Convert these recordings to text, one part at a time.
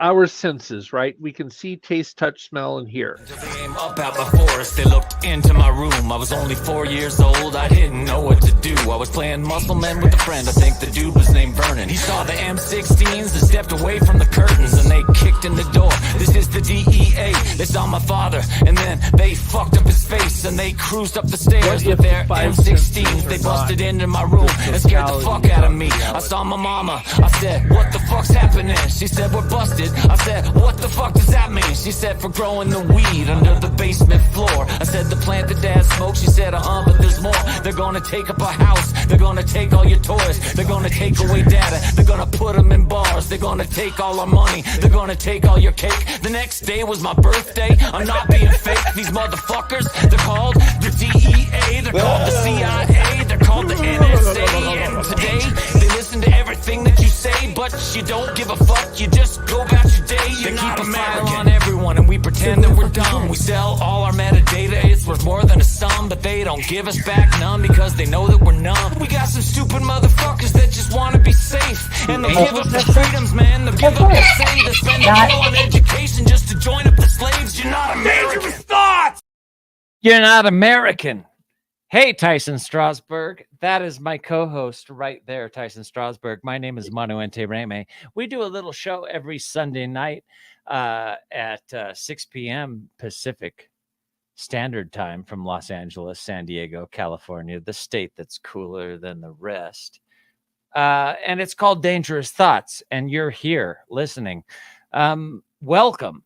our senses, right? We can see, taste, touch, smell, and hear. Until they came up out the forest, they looked into my room. I was only 4 years old, I didn't know what to do. I was playing muscle man with a friend, I think the dude was named Vernon. He saw the M16s and stepped away from the curtains, and they kicked in the door. This is the DEA. They saw my father, and then they fucked up his face, and they cruised up the stairs with their M16s. They busted into my room and scared the fuck out of me. I saw my mama, I said, what the fuck's happening? She said, we're busted. I said, what the fuck does that mean? She said, for growing the weed under the basement floor. I said, the plant that dad smoked. She said, but there's more. They're gonna take up our house. They're gonna take all your toys. They're gonna take away data. They're gonna put them in bars. They're gonna take all our money. They're gonna take all your cake. The next day was my birthday. I'm not being fake. These motherfuckers, they're called the DEA. They're called the CIA. They're called the NSA. And today, they listen to everything that you say, but you don't give a fuck. You just go about your day. They keep a file on everyone, and we pretend that we're dumb. We sell all our metadata. It's worth more than a sum, but they don't give us back none because they know that we're numb. We got some stupid motherfuckers that just want to be safe, and they'll give up their freedoms, man. They'll give up their say. They're spending all on education just to join up the slaves. You're not American. Thoughts. You're not American. Hey, Tyson Strasberg. That is my co-host right there, Tyson Strasberg. My name is Manu Reme. We do a little show every Sunday night at 6 p.m. Pacific Standard Time from Los Angeles, San Diego, California, the state that's cooler than the rest. And it's called Dangerous Thoughts, and you're here listening. Welcome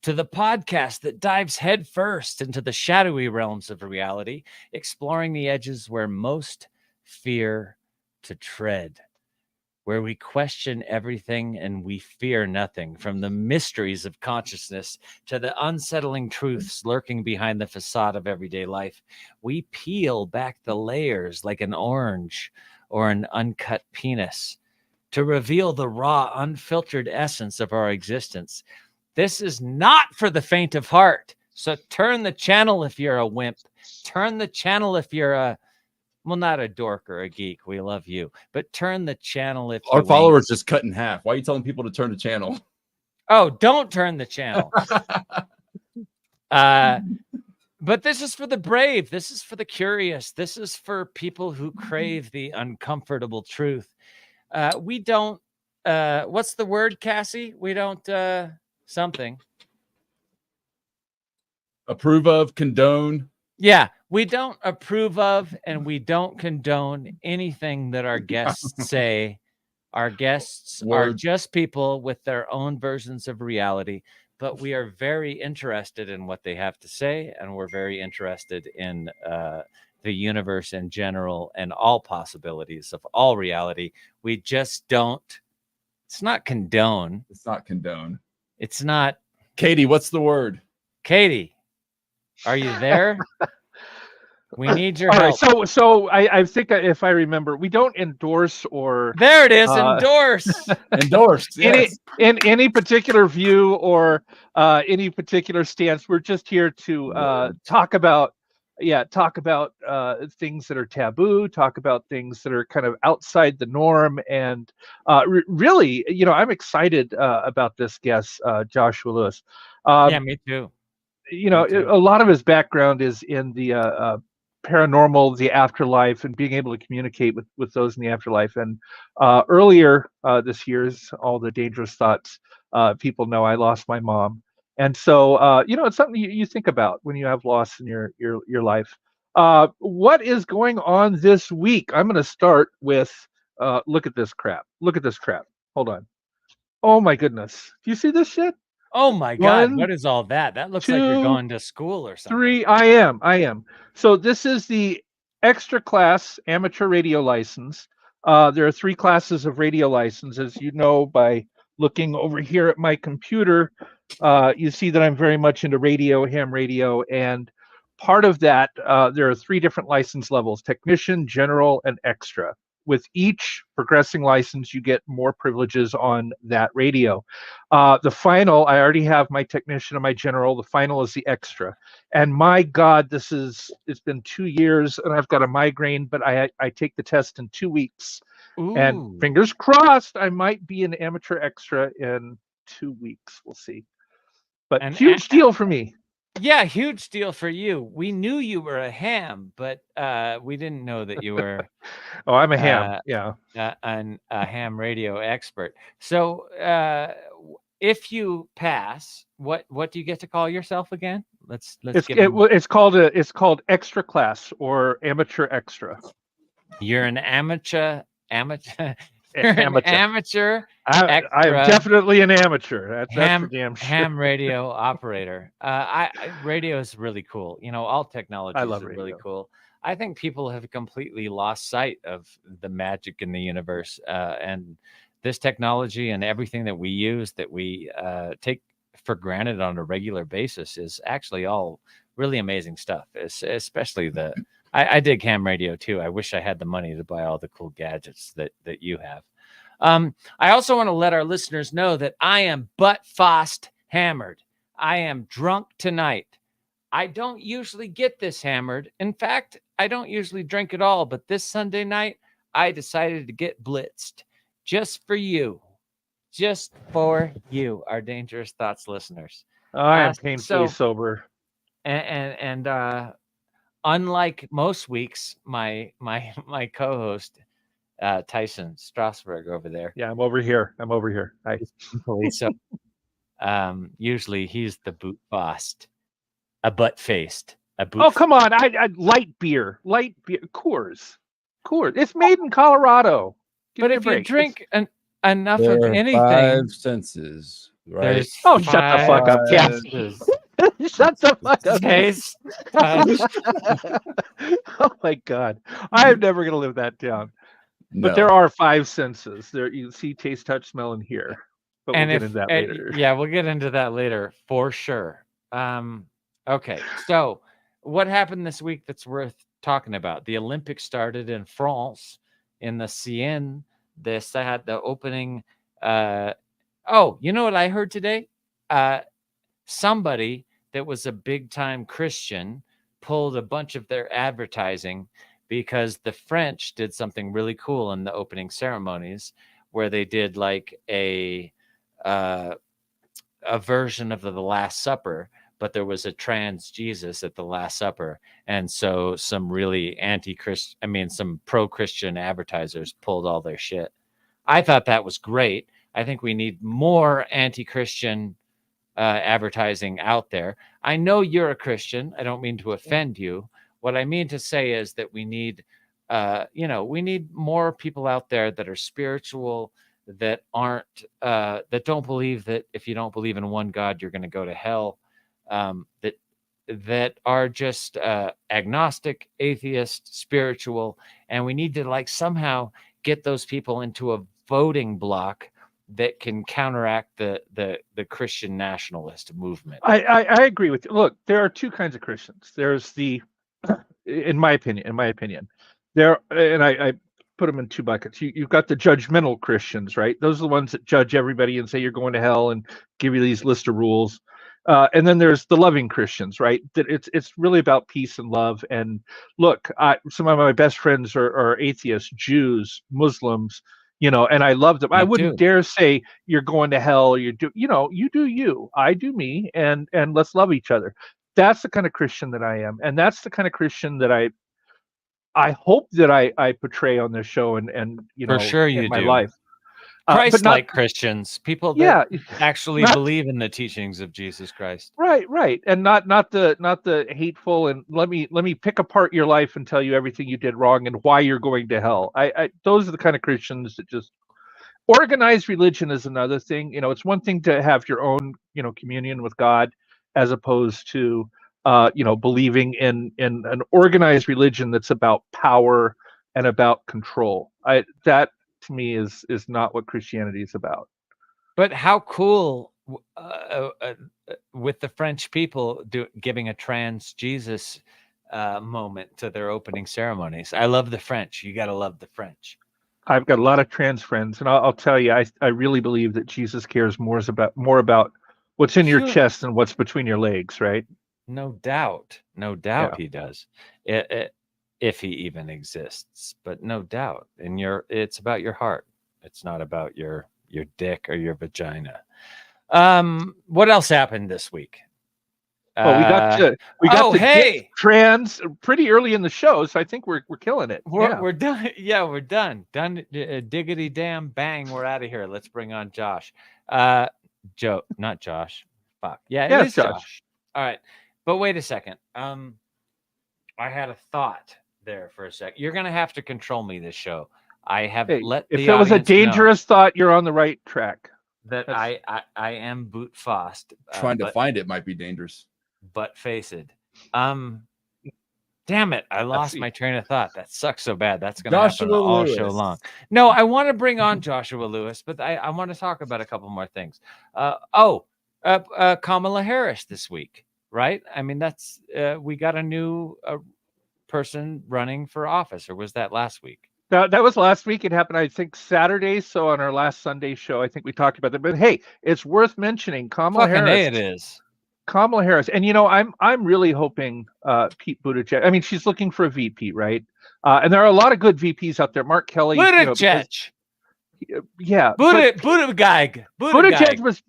to the podcast that dives headfirst into the shadowy realms of reality, exploring the edges where most fear to tread, where we question everything and we fear nothing, from the mysteries of consciousness to the unsettling truths lurking behind the facade of everyday life. We peel back the layers like an orange or an uncut penis to reveal the raw, unfiltered essence of our existence. This is not for the faint of heart. So turn the channel if you're a wimp. Turn the channel if you're not a dork or a geek. We love you. But turn the channel if our followers just cut in half. Why are you telling people to turn the channel? Oh, don't turn the channel. But this is for the brave. This is for the curious. This is for people who crave the uncomfortable truth. We don't, what's the word, Cassie? We don't, something. Approve of, condone. Yeah, we don't approve of and we don't condone anything that our guests say. Our guests are just people with their own versions of reality, but we are very interested in what they have to say, and we're very interested in the universe in general and all possibilities of all reality. We just don't, it's not condone. It's not condone. It's not. Katie, what's the word? Katie, are you there? We need your help. Right, so I think if I remember, we don't endorse or there it is, endorse. Endorse. Yes. Any particular view or any particular stance. We're just here to talk about things that are taboo, talk about things that are kind of outside the norm, and really, I'm excited about this guest, Joshua Lewis. Yeah, me too. A lot of his background is in the paranormal, the afterlife, and being able to communicate with those in the afterlife. And earlier this year's all the dangerous thoughts. People know I lost my mom. And so, it's something you think about when you have loss in your life. What is going on this week? I'm going to start with, look at this crap. Look at this crap. Hold on. Oh, my goodness. Do you see this shit? Oh, my God. What is all that? That looks like you're going to school or something. 3. I am. So this is the extra class amateur radio license. There are 3 classes of radio license, as you know, by looking over here at my computer. You see that I'm very much into radio, ham radio, and part of that, there are 3 different license levels: technician, general, and extra. With each progressing license, you get more privileges on that radio. The final, I already have my technician and my general. The final is the extra. And my God, it's been 2 years and I've got a migraine, but I take the test in 2 weeks. Ooh. And fingers crossed, I might be an amateur extra in 2 weeks. We'll see. But And huge deal for me. yeah, huge deal for you. We knew you were a ham, but we didn't know that you were Oh, I'm a ham. Yeah. a ham radio expert. So if you pass, what do you get to call yourself again? Let's give them. It's called extra class or amateur extra. You're an amateur. You're an Amateur. amateur I am extra definitely an amateur. That's for damn sure. ham radio operator. Radio is really cool. All technologies love are really radio. cool. I think people have completely lost sight of the magic in the universe, and this technology and everything that we use that we take for granted on a regular basis is actually all really amazing stuff. Especially I dig ham radio too. I wish I had the money to buy all the cool gadgets that you have. I also want to let our listeners know that I am butt-fast hammered. I am drunk tonight. I don't usually get this hammered. In fact, I don't usually drink at all. But this Sunday night, I decided to get blitzed just for you. Just for you, our Dangerous Thoughts listeners. I am painfully sober. And unlike most weeks, my co-host Tyson Strasberg over there. Yeah, I'm over here. Hi. So usually he's the boot bossed, a butt faced, a boot. Oh, come on. I light beer. Coors. It's made in Colorado. But if you drink enough of anything, 5 senses, right? Oh, shut the fuck up, Cap. Shut the fuck up. Taste. Oh my God. I'm never gonna live that down. No. But there are 5 senses. There you see, taste, touch, smell, and hear. But we'll get into that later. Yeah, we'll get into that later for sure. Okay, so what happened this week that's worth talking about? The Olympics started in France, in the Seine. They had the opening. Oh, you know what I heard today? Somebody that was a big time Christian pulled a bunch of their advertising because the French did something really cool in the opening ceremonies where they did like a version of the Last Supper, but there was a trans Jesus at the Last Supper. And so some really some pro-Christian advertisers pulled all their shit. I thought that was great. I think we need more anti-Christian advertising out there. I know you're a Christian. I don't mean to offend you. What I mean to say is that we need, we need more people out there that are spiritual, that aren't, that don't believe that if you don't believe in one God, you're going to go to hell. That are just agnostic, atheist, spiritual, and we need to somehow get those people into a voting block that can counteract the Christian nationalist movement. I agree with you. Look, there are 2 kinds of Christians. There's in my opinion, there, and I put them in 2 buckets. You've got the judgmental Christians, right? Those are the ones that judge everybody and say you're going to hell and give you these list of rules. And then there's the loving Christians, right? That it's really about peace and love. And look, some of my best friends are atheists, Jews, Muslims, and I love them. I wouldn't dare say you're going to hell. You do you, I do me, and let's love each other. That's the kind of Christian that I am, and that's the kind of Christian that I hope that I portray on this show and for sure in you my do. life. Christ-like Christians, people that actually not, believe in the teachings of Jesus Christ. Right, and not the hateful and let me pick apart your life and tell you everything you did wrong and why you're going to hell. Those are the kind of Christians that just organized religion is another thing. It's one thing to have your own communion with God as opposed to believing in an organized religion that's about power and about control. That to me is not what Christianity is about. But how cool with the French people giving a trans Jesus moment to their opening ceremonies. I love the French. You got to love the French. I've got a lot of trans friends, and I'll tell you, I really believe that Jesus cares more about what's in your chest than what's between your legs, right? No doubt, he does. If he even exists, but no doubt. And it's about your heart. It's not about your dick or your vagina. What else happened this week? Well, we got to hey, trans pretty early in the show, so I think we're killing it. we're done. Yeah, we're done. Done. Diggity damn bang. We're out of here. Let's bring on Josh. Joe, not Josh. Fuck. Yeah, it is Josh. All right, but wait a second. I had a thought there for a sec. You're gonna have to control me this show. I have let if the it was a audience know dangerous thought, you're on the right track. that I am boot fast. Trying to find it might be dangerous. Butt faced. Damn it! I lost my train of thought. That sucks so bad. That's gonna happen all show long. No, I want to bring on Joshua Lewis, but I want to talk about a couple more things. Kamala Harris this week, right? I mean, that's we got a new person running for office, or was that last week? That was last week. It happened, I think, Saturday. So on our last Sunday show, I think we talked about that. But hey, it's worth mentioning Kamala Harris. It is. Kamala Harris, and I'm really hoping Pete Buttigieg. I mean, she's looking for a VP, right? And there are a lot of good VPs out there. Mark Kelly, Buttigieg. Yeah, Buttigieg. Buttigieg was.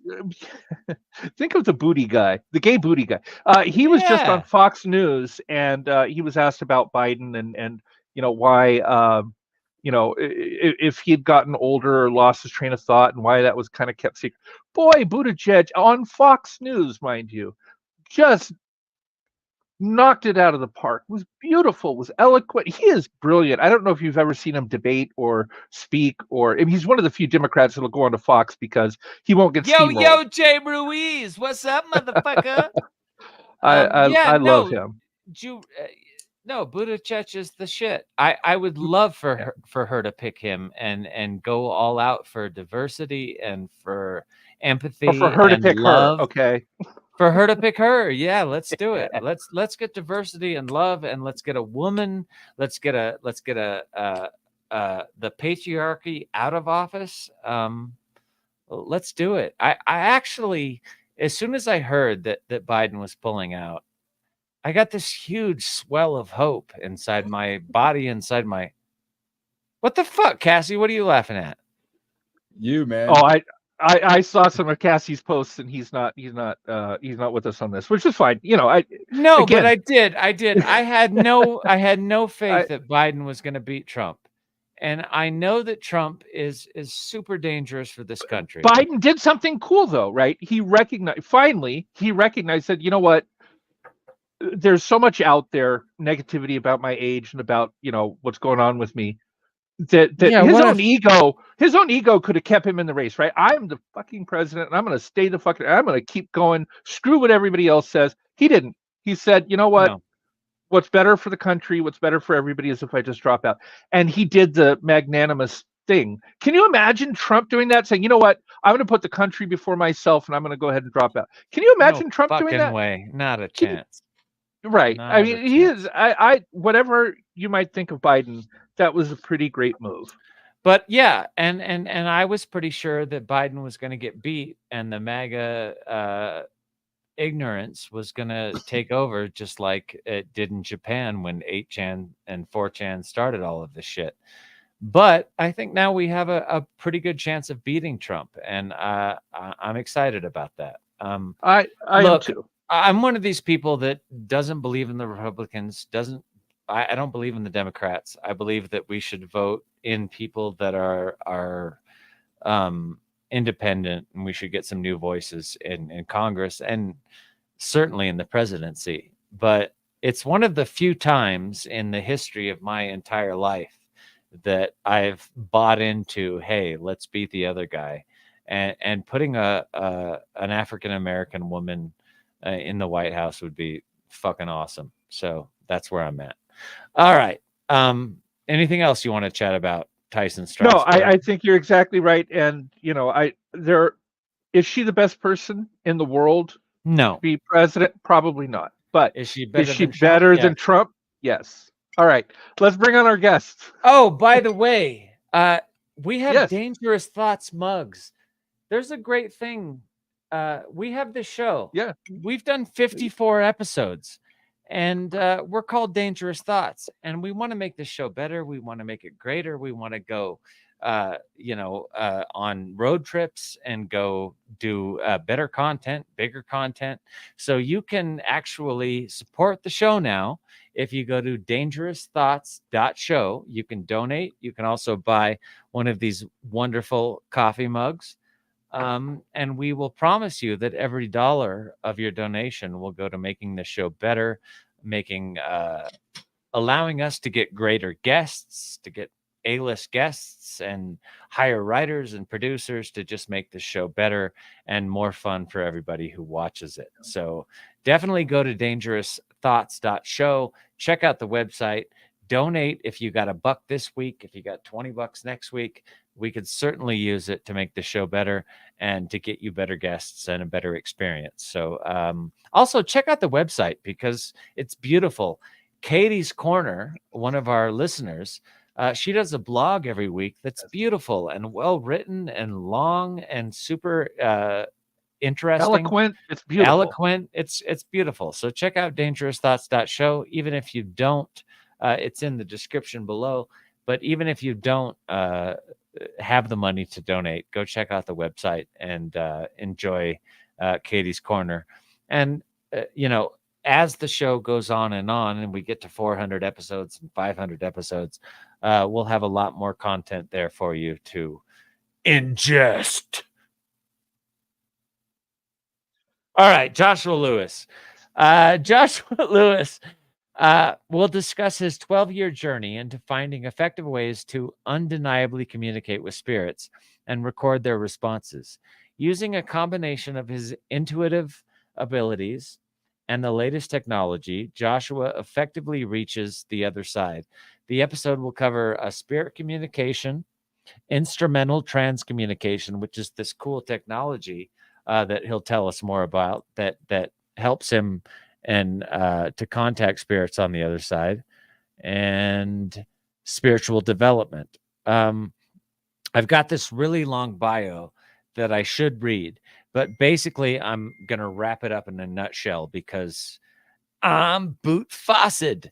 Think of the booty guy, the gay booty guy. He was just on Fox News, and he was asked about Biden and why if he'd gotten older or lost his train of thought and why that was kind of kept secret. Boy, Buttigieg on Fox News, mind you, just knocked it out of the park. Was beautiful, was eloquent. He is brilliant. I don't know if you've ever seen him debate or speak, or he's one of the few Democrats that'll go on to Fox because he won't get steamrolled. Yo, Jay Ruiz, what's up, motherfucker? I love him. No, Buttigieg is the shit. I would love for her to pick him and go all out for diversity and for empathy. Or for her to pick love. her, okay. For her to pick her, yeah, let's do it. Let's get diversity and love, and let's get a woman. Let's get the patriarchy out of office. Let's do it. I actually, as soon as I heard that Biden was pulling out, I got this huge swell of hope inside my body, inside my. What the fuck, Cassie? What are you laughing at? You, man. Oh, I saw some of Cassie's posts, and he's not with us on this, which is fine. But I did. I had no faith that Biden was going to beat Trump, and I know that Trump is super dangerous for this country. Biden did something cool, though, right? He recognized that, you know what? There's so much out there, negativity about my age and about what's going on with me, that his own ego could have kept him in the race, right? I'm the fucking president, and I'm going to stay the fucking. I'm going to keep going. Screw what everybody else says. He didn't. He said, you know what? No. What's better for the country? What's better for everybody is if I just drop out. And he did the magnanimous thing. Can you imagine Trump doing that? Saying, you know what? I'm going to put the country before myself, and I'm going to go ahead and drop out. Can you imagine Trump doing that? Way, not a chance. Right. I mean, he is. I whatever you might think of Biden, that was a pretty great move. But yeah, and I was pretty sure that Biden was going to get beat, and the MAGA ignorance was going to take over, just like it did in Japan when 8chan and 4chan started all of this shit. But I think now we have a pretty good chance of beating Trump, and I'm excited about that. I am too. I'm one of these people that doesn't believe in the Republicans, I don't believe in the Democrats. I believe that we should vote in people that are independent, and we should get some new voices in Congress and certainly in the presidency. But it's one of the few times in the history of my entire life that I've bought into, hey, let's beat the other guy, and putting an African-American woman in the White House would be fucking awesome. So that's where I'm at. All right. Anything else you want to chat about, Tyson Strasberg? No, I think you're exactly right. And is she the best person in the world? No. To be president? Probably not. But is she better than Trump? Yes. All right. Let's bring on our guest. Oh, by the way, we have Dangerous Thoughts mugs. There's a great thing. We have this show. Yeah. We've done 54 episodes, and we're called Dangerous Thoughts, and we want to make this show better. We want to make it greater. We want to go on road trips and go do better content, bigger content. So you can actually support the show now. If you go to dangerousthoughts.show, you can donate. You can also buy one of these wonderful coffee mugs. And we will promise you that every dollar of your donation will go to making the show better, making allowing us to get greater guests, to get A-list guests and hire writers and producers to just make the show better and more fun for everybody who watches it. So definitely go to dangerousthoughts.show, check out the website, donate if you got $1 this week, if you got $20 next week. We could certainly use it to make the show better and to get you better guests and a better experience. So also check out the website because it's beautiful. Katie's Corner, one of our listeners, she does a blog every week that's beautiful and well written and long and super interesting. Eloquent. It's beautiful. Eloquent. It's beautiful. So check out dangerousthoughts.show. Even if you don't, it's in the description below. But even if you don't have the money to donate, go check out the website and enjoy Katie's Corner. And as the show goes on and we get to 400 episodes and 500 episodes, we'll have a lot more content there for you to ingest. All right, Joshua Lewis. Joshua Lewis will discuss his 12-year journey into finding effective ways to undeniably communicate with spirits and record their responses. Using a combination of his intuitive abilities and the latest technology, Joshua effectively reaches the other side. The episode will cover a spirit communication, instrumental transcommunication, which is this cool technology that he'll tell us more about that helps him and to contact spirits on the other side, and spiritual development. I've got this really long bio that I should read, but basically I'm going to wrap it up in a nutshell because I'm boot faucet.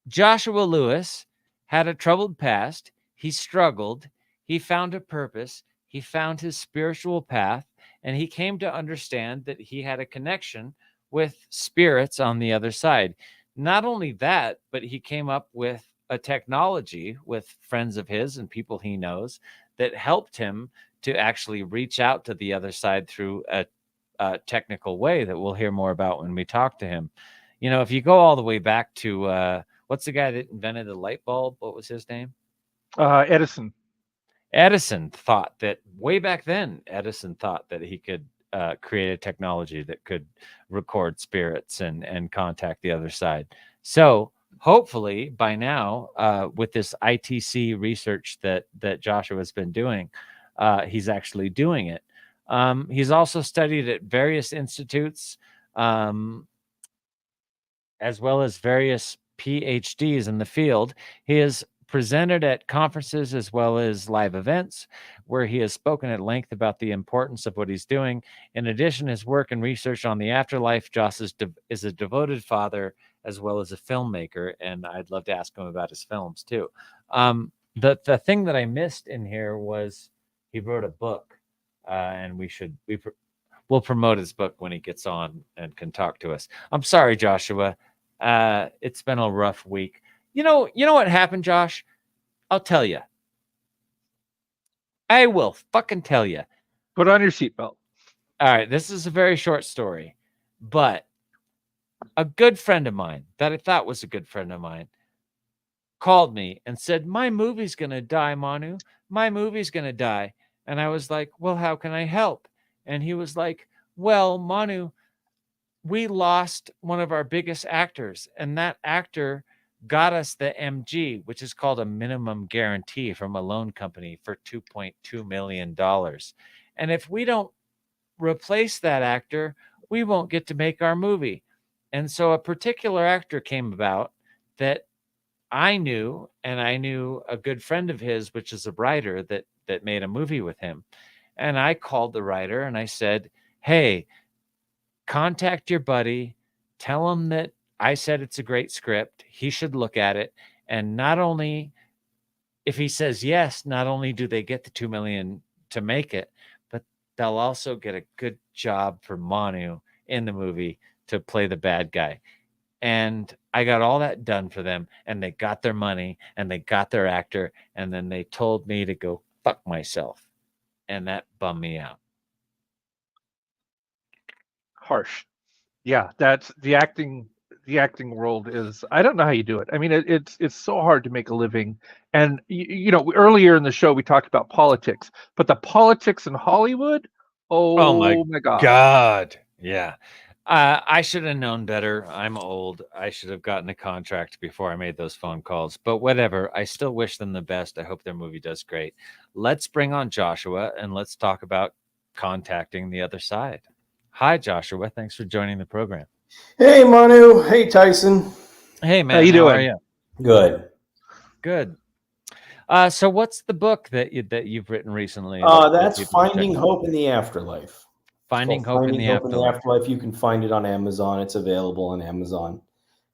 Joshua Lewis had a troubled past. He struggled. He found a purpose. He found his spiritual path, and he came to understand that he had a connection with spirits on the other side. Not only that, but he came up with a technology with friends of his and people he knows that helped him to actually reach out to the other side through a technical way that we'll hear more about when we talk to him. If you go all the way back to what's the guy that invented the light bulb? What was his name? Edison. Edison thought that way back then, Edison thought that he could create a technology that could record spirits and contact the other side. So hopefully by now, with this ITC research that Joshua has been doing, he's actually doing it. He's also studied at various institutes, as well as various PhDs in the field. He has presented at conferences as well as live events where he has spoken at length about the importance of what he's doing. In addition, his work and research on the afterlife, Josh is a devoted father as well as a filmmaker, and I'd love to ask him about his films too. The thing that I missed in here was he wrote a book, and we'll promote his book when he gets on and can talk to us. I'm sorry, Joshua. It's been a rough week. You know what happened, Josh? I'll tell you. I will fucking tell you. Put on your seatbelt. All right, this is a very short story, but a good friend of mine that I thought was a good friend of mine called me and said, "My movie's going to die, Manu. My movie's going to die." And I was like, "Well, how can I help?" And he was like, "Well, Manu, we lost one of our biggest actors, and that actor got us the MG, which is called a minimum guarantee from a loan company for $2.2 million. And if we don't replace that actor, we won't get to make our movie." And so a particular actor came about that I knew, and I knew a good friend of his, which is a writer that made a movie with him. And I called the writer and I said, "Hey, contact your buddy, tell him that I said it's a great script. He should look at it. And not only if he says yes, not only do they get the 2 million to make it, but they'll also get a good job for Manu in the movie to play the bad guy. And I got all that done for them, and they got their money, and they got their actor, and then they told me to go fuck myself, and that bummed me out. Harsh. Yeah, that's the acting. The acting world is. I don't know how you do it. I mean, it's so hard to make a living. And earlier in the show we talked about politics, but the politics in Hollywood. Oh my Oh my God. God. Yeah. I should have known better. I'm old. I should have gotten a contract before I made those phone calls. But whatever. I still wish them the best. I hope their movie does great. Let's bring on Joshua and let's talk about contacting the other side. Hi, Joshua. Thanks for joining the program. Hey, Manu. Hey, Tyson. Hey, man. How you How are doing? you? Good. Good. So what's the book that you've written recently? That's Finding Hope in the Afterlife. Finding Hope in the Afterlife. You can find it on Amazon. It's available on Amazon.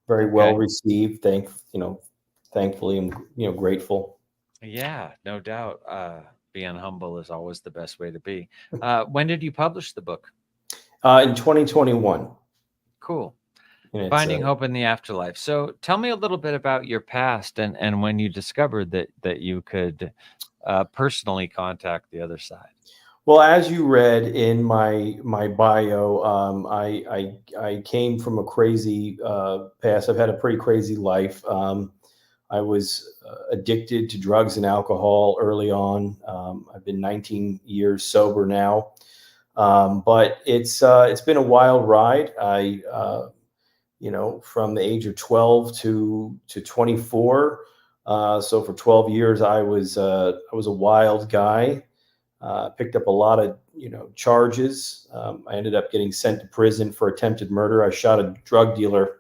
Very Okay. well received. Thankfully, I'm grateful. Yeah, no doubt. Being humble is always the best way to be. When did you publish the book? In 2021. Cool. And it's, Finding Hope in the Afterlife. So tell me a little bit about your past and when you discovered that you could personally contact the other side. Well, as you read in my bio, I came from a crazy past. I've had a pretty crazy life. I was addicted to drugs and alcohol early on. I've been 19 years sober now, but it's been a wild ride. From the age of 12 to 24. So for 12 years, I was a wild guy. Picked up a lot of charges. I ended up getting sent to prison for attempted murder. I shot a drug dealer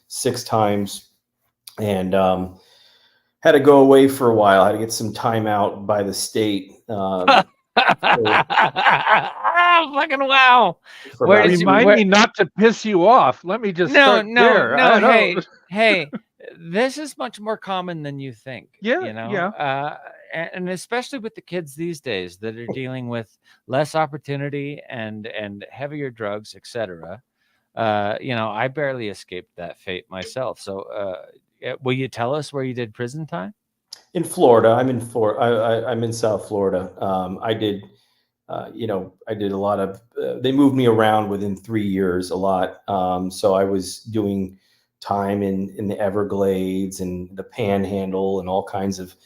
6 times, and had to go away for a while. I had to get some time out by the state. Fucking wow! Remind me not to piss you off. Let me just start there. No. Hey, this is much more common than you think. Yeah, yeah. And especially with the kids these days that are dealing with less opportunity and heavier drugs, etc. I barely escaped that fate myself. So, will you tell us where you did prison time? In Florida. I'm in Florida. I'm in South Florida. I did a lot of. They moved me around within 3 years a lot. So I was doing time in the Everglades and the Panhandle and all kinds of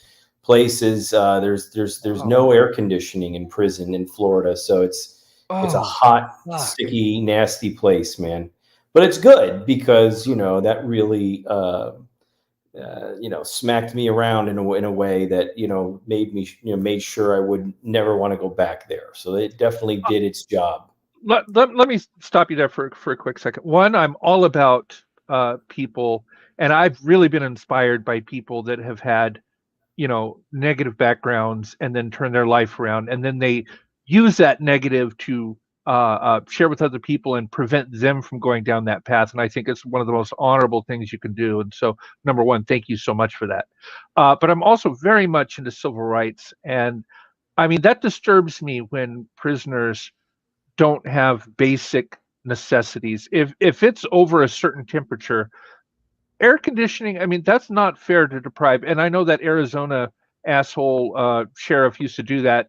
places. There's no air conditioning in prison in Florida, so it's a hot, sticky, nasty place, man. But it's good because that really smacked me around in a way that made sure I would never want to go back there. So it definitely did its job. Let me stop you there for a quick second. One, I'm all about people, and I've really been inspired by people that have had negative backgrounds and then turn their life around, and then they use that negative to share with other people and prevent them from going down that path. And I think it's one of the most honorable things you can do. And so, number one, thank you so much for that. But I'm also very much into civil rights, and I mean that disturbs me when prisoners don't have basic necessities. If it's over a certain temperature, air conditioning, I mean, that's not fair to deprive. And I know that Arizona asshole sheriff used to do that,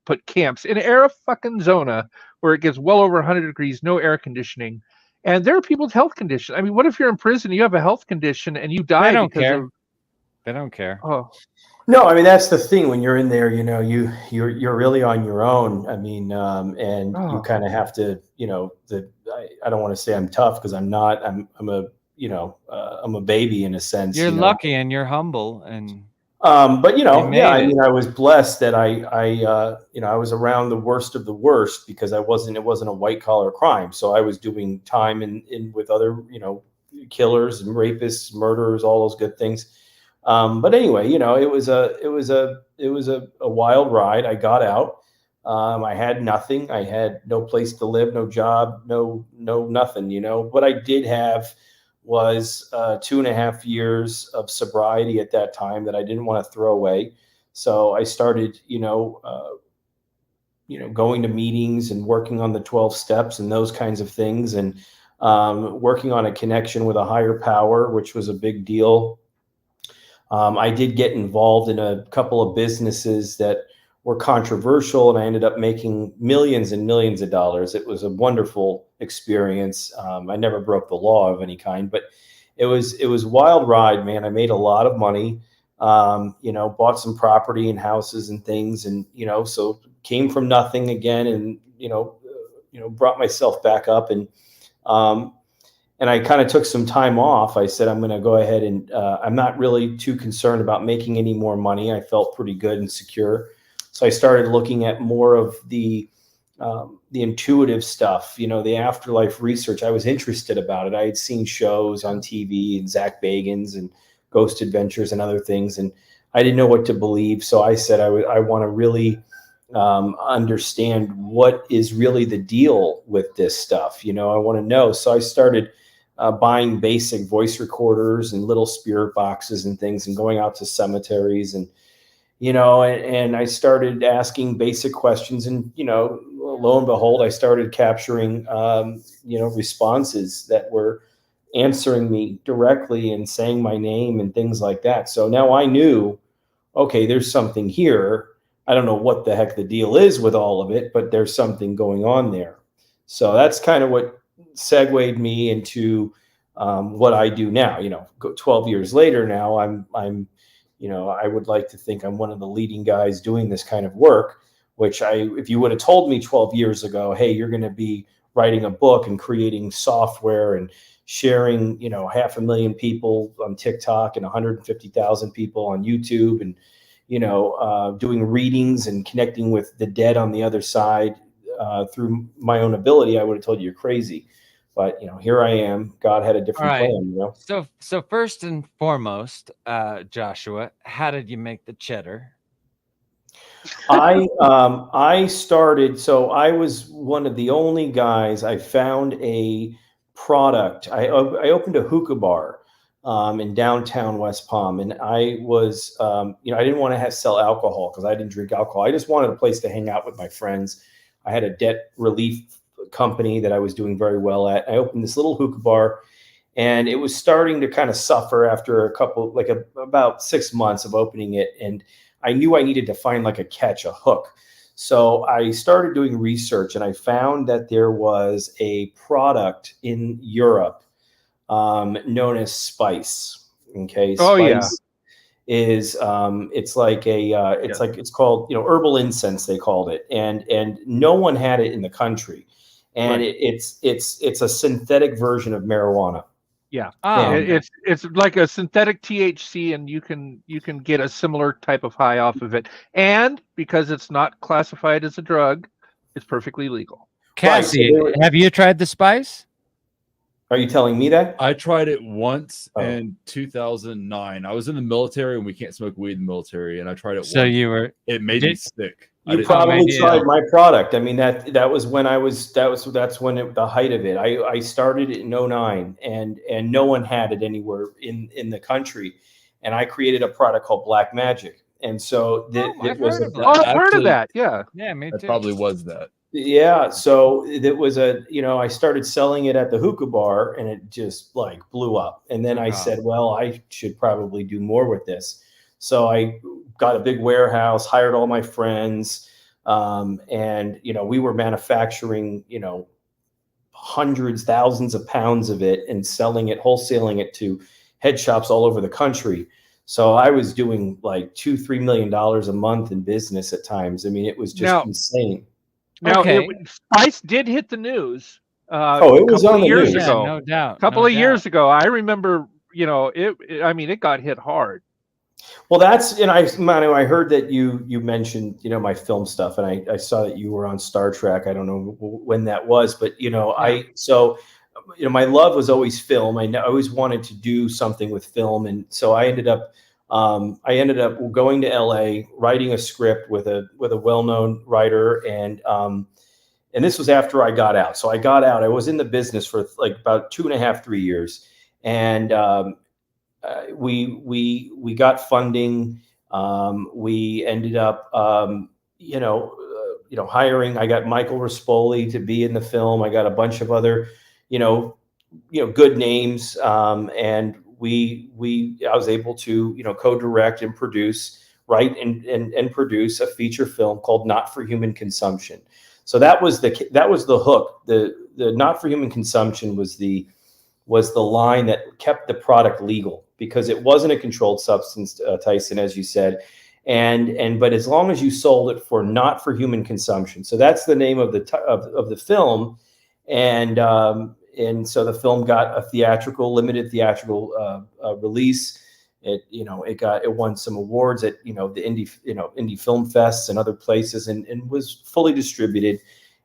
put camps in Arizona where it gets well over 100 degrees, no air conditioning. And there are people with health conditions. I mean, what if you're in prison and you have a health condition and you die because of... They don't care. Oh. No, I mean, that's the thing. When you're in there, you're really on your own. I mean, and you kind of have to, I don't want to say I'm tough because I'm not. I'm a baby in a sense. You're lucky and you're humble and. But I mean, I was blessed that I was around the worst of the worst because it wasn't a white collar crime. So I was doing time in with other, killers and rapists, murderers, all those good things. But anyway, it was a wild ride. I got out. I had nothing. I had no place to live, no job, no nothing. What I did have was 2.5 years of sobriety at that time that I didn't want to throw away. So I started, going to meetings and working on the 12 steps and those kinds of things, and working on a connection with a higher power, which was a big deal. I did get involved in a couple of businesses that were controversial, and I ended up making millions and millions of dollars. It was a wonderful experience. I never broke the law of any kind, but it was a wild ride, man. I made a lot of money. Bought some property and houses and things, and so came from nothing again, and brought myself back up, and I kind of took some time off. I said, I'm going to go ahead and I'm not really too concerned about making any more money. I felt pretty good and secure. So I started looking at more of the intuitive stuff, the afterlife research. I was interested about it. I had seen shows on TV and Zach Bagans and Ghost Adventures and other things, and I didn't know what to believe. So I said, I want to really understand what is really the deal with this stuff. I want to know. So I started buying basic voice recorders and little spirit boxes and things, and going out to cemeteries, and and I started asking basic questions, and lo and behold, I started capturing responses that were answering me directly and saying my name and things like that. So now I knew, okay, there's something here. I don't know what the heck the deal is with all of it, but there's something going on there. So that's kind of what segued me into what I do now. 12 years later now, I'm I would like to think I'm one of the leading guys doing this kind of work, which if you would have told me 12 years ago, hey, you're going to be writing a book and creating software and sharing, 500,000 people on TikTok and 150,000 people on YouTube, and, doing readings and connecting with the dead on the other side through my own ability, I would have told you you're crazy. But, here I am. God had a different plan, So first and foremost, Joshua, how did you make the cheddar? I started, so I was one of the only guys. I found a product. I opened a hookah bar in downtown West Palm, and I was, I didn't want to sell alcohol because I didn't drink alcohol. I just wanted a place to hang out with my friends. I had a debt relief company that I was doing very well at. I opened this little hookah bar, and it was starting to kind of suffer after about 6 months of opening it. And I knew I needed to find a catch, a hook. So I started doing research, and I found that there was a product in Europe known as spice. Okay. Oh, yeah. Spice is it's called, herbal incense, they called it. And no one had it in the country. And Right. it's a synthetic version of marijuana. Yeah. Oh, It's like a synthetic THC, and you can get a similar type of high off of it. And because it's not classified as a drug, it's perfectly legal. Cassie, have you tried the spice? Are you telling me that? I tried it once in 2009. I was in the military, and we can't smoke weed in the military. And I tried it So once. It made me sick. You probably tried my product. I mean, that was when that's when the height of it. I started it in 2009, and no one had it anywhere in the country. And I created a product called Black Magic. And so I've heard of that. I've heard of that. Yeah. Yeah, me too. It probably was that. Yeah. So it was I started selling it at the hookah bar, and it just blew up. And then I said, well, I should probably do more with this. So I got a big warehouse, hired all my friends. And, we were manufacturing, hundreds, thousands of pounds of it and selling it, wholesaling it to head shops all over the country. So I was doing $2-3 million a month in business at times. I mean, it was just insane. Now, Spice did hit the news. It was on the news. Yeah, no doubt. A couple of years ago, I remember. It got hit hard. Well, Manu, I heard that you mentioned my film stuff, and I saw that you were on Star Trek. I don't know when that was, but my love was always film. I always wanted to do something with film, and so I ended up going to LA, writing a script with a well-known writer, and this was after I got out. So I got out. I was in the business for about 2.5, 3 years, and we got funding. We ended up, hiring. I got Michael Rispoli to be in the film. I got a bunch of other, good names, and I was able to, co-direct and produce, write and produce a feature film called Not for Human Consumption. So that was the hook. The Not for Human Consumption was the line that kept the product legal, because it wasn't a controlled substance, Tyson, as you said. But as long as you sold it for not for human consumption, so that's the name of the film, and so the film got a limited theatrical release. It won some awards at the indie film fests and other places, and was fully distributed.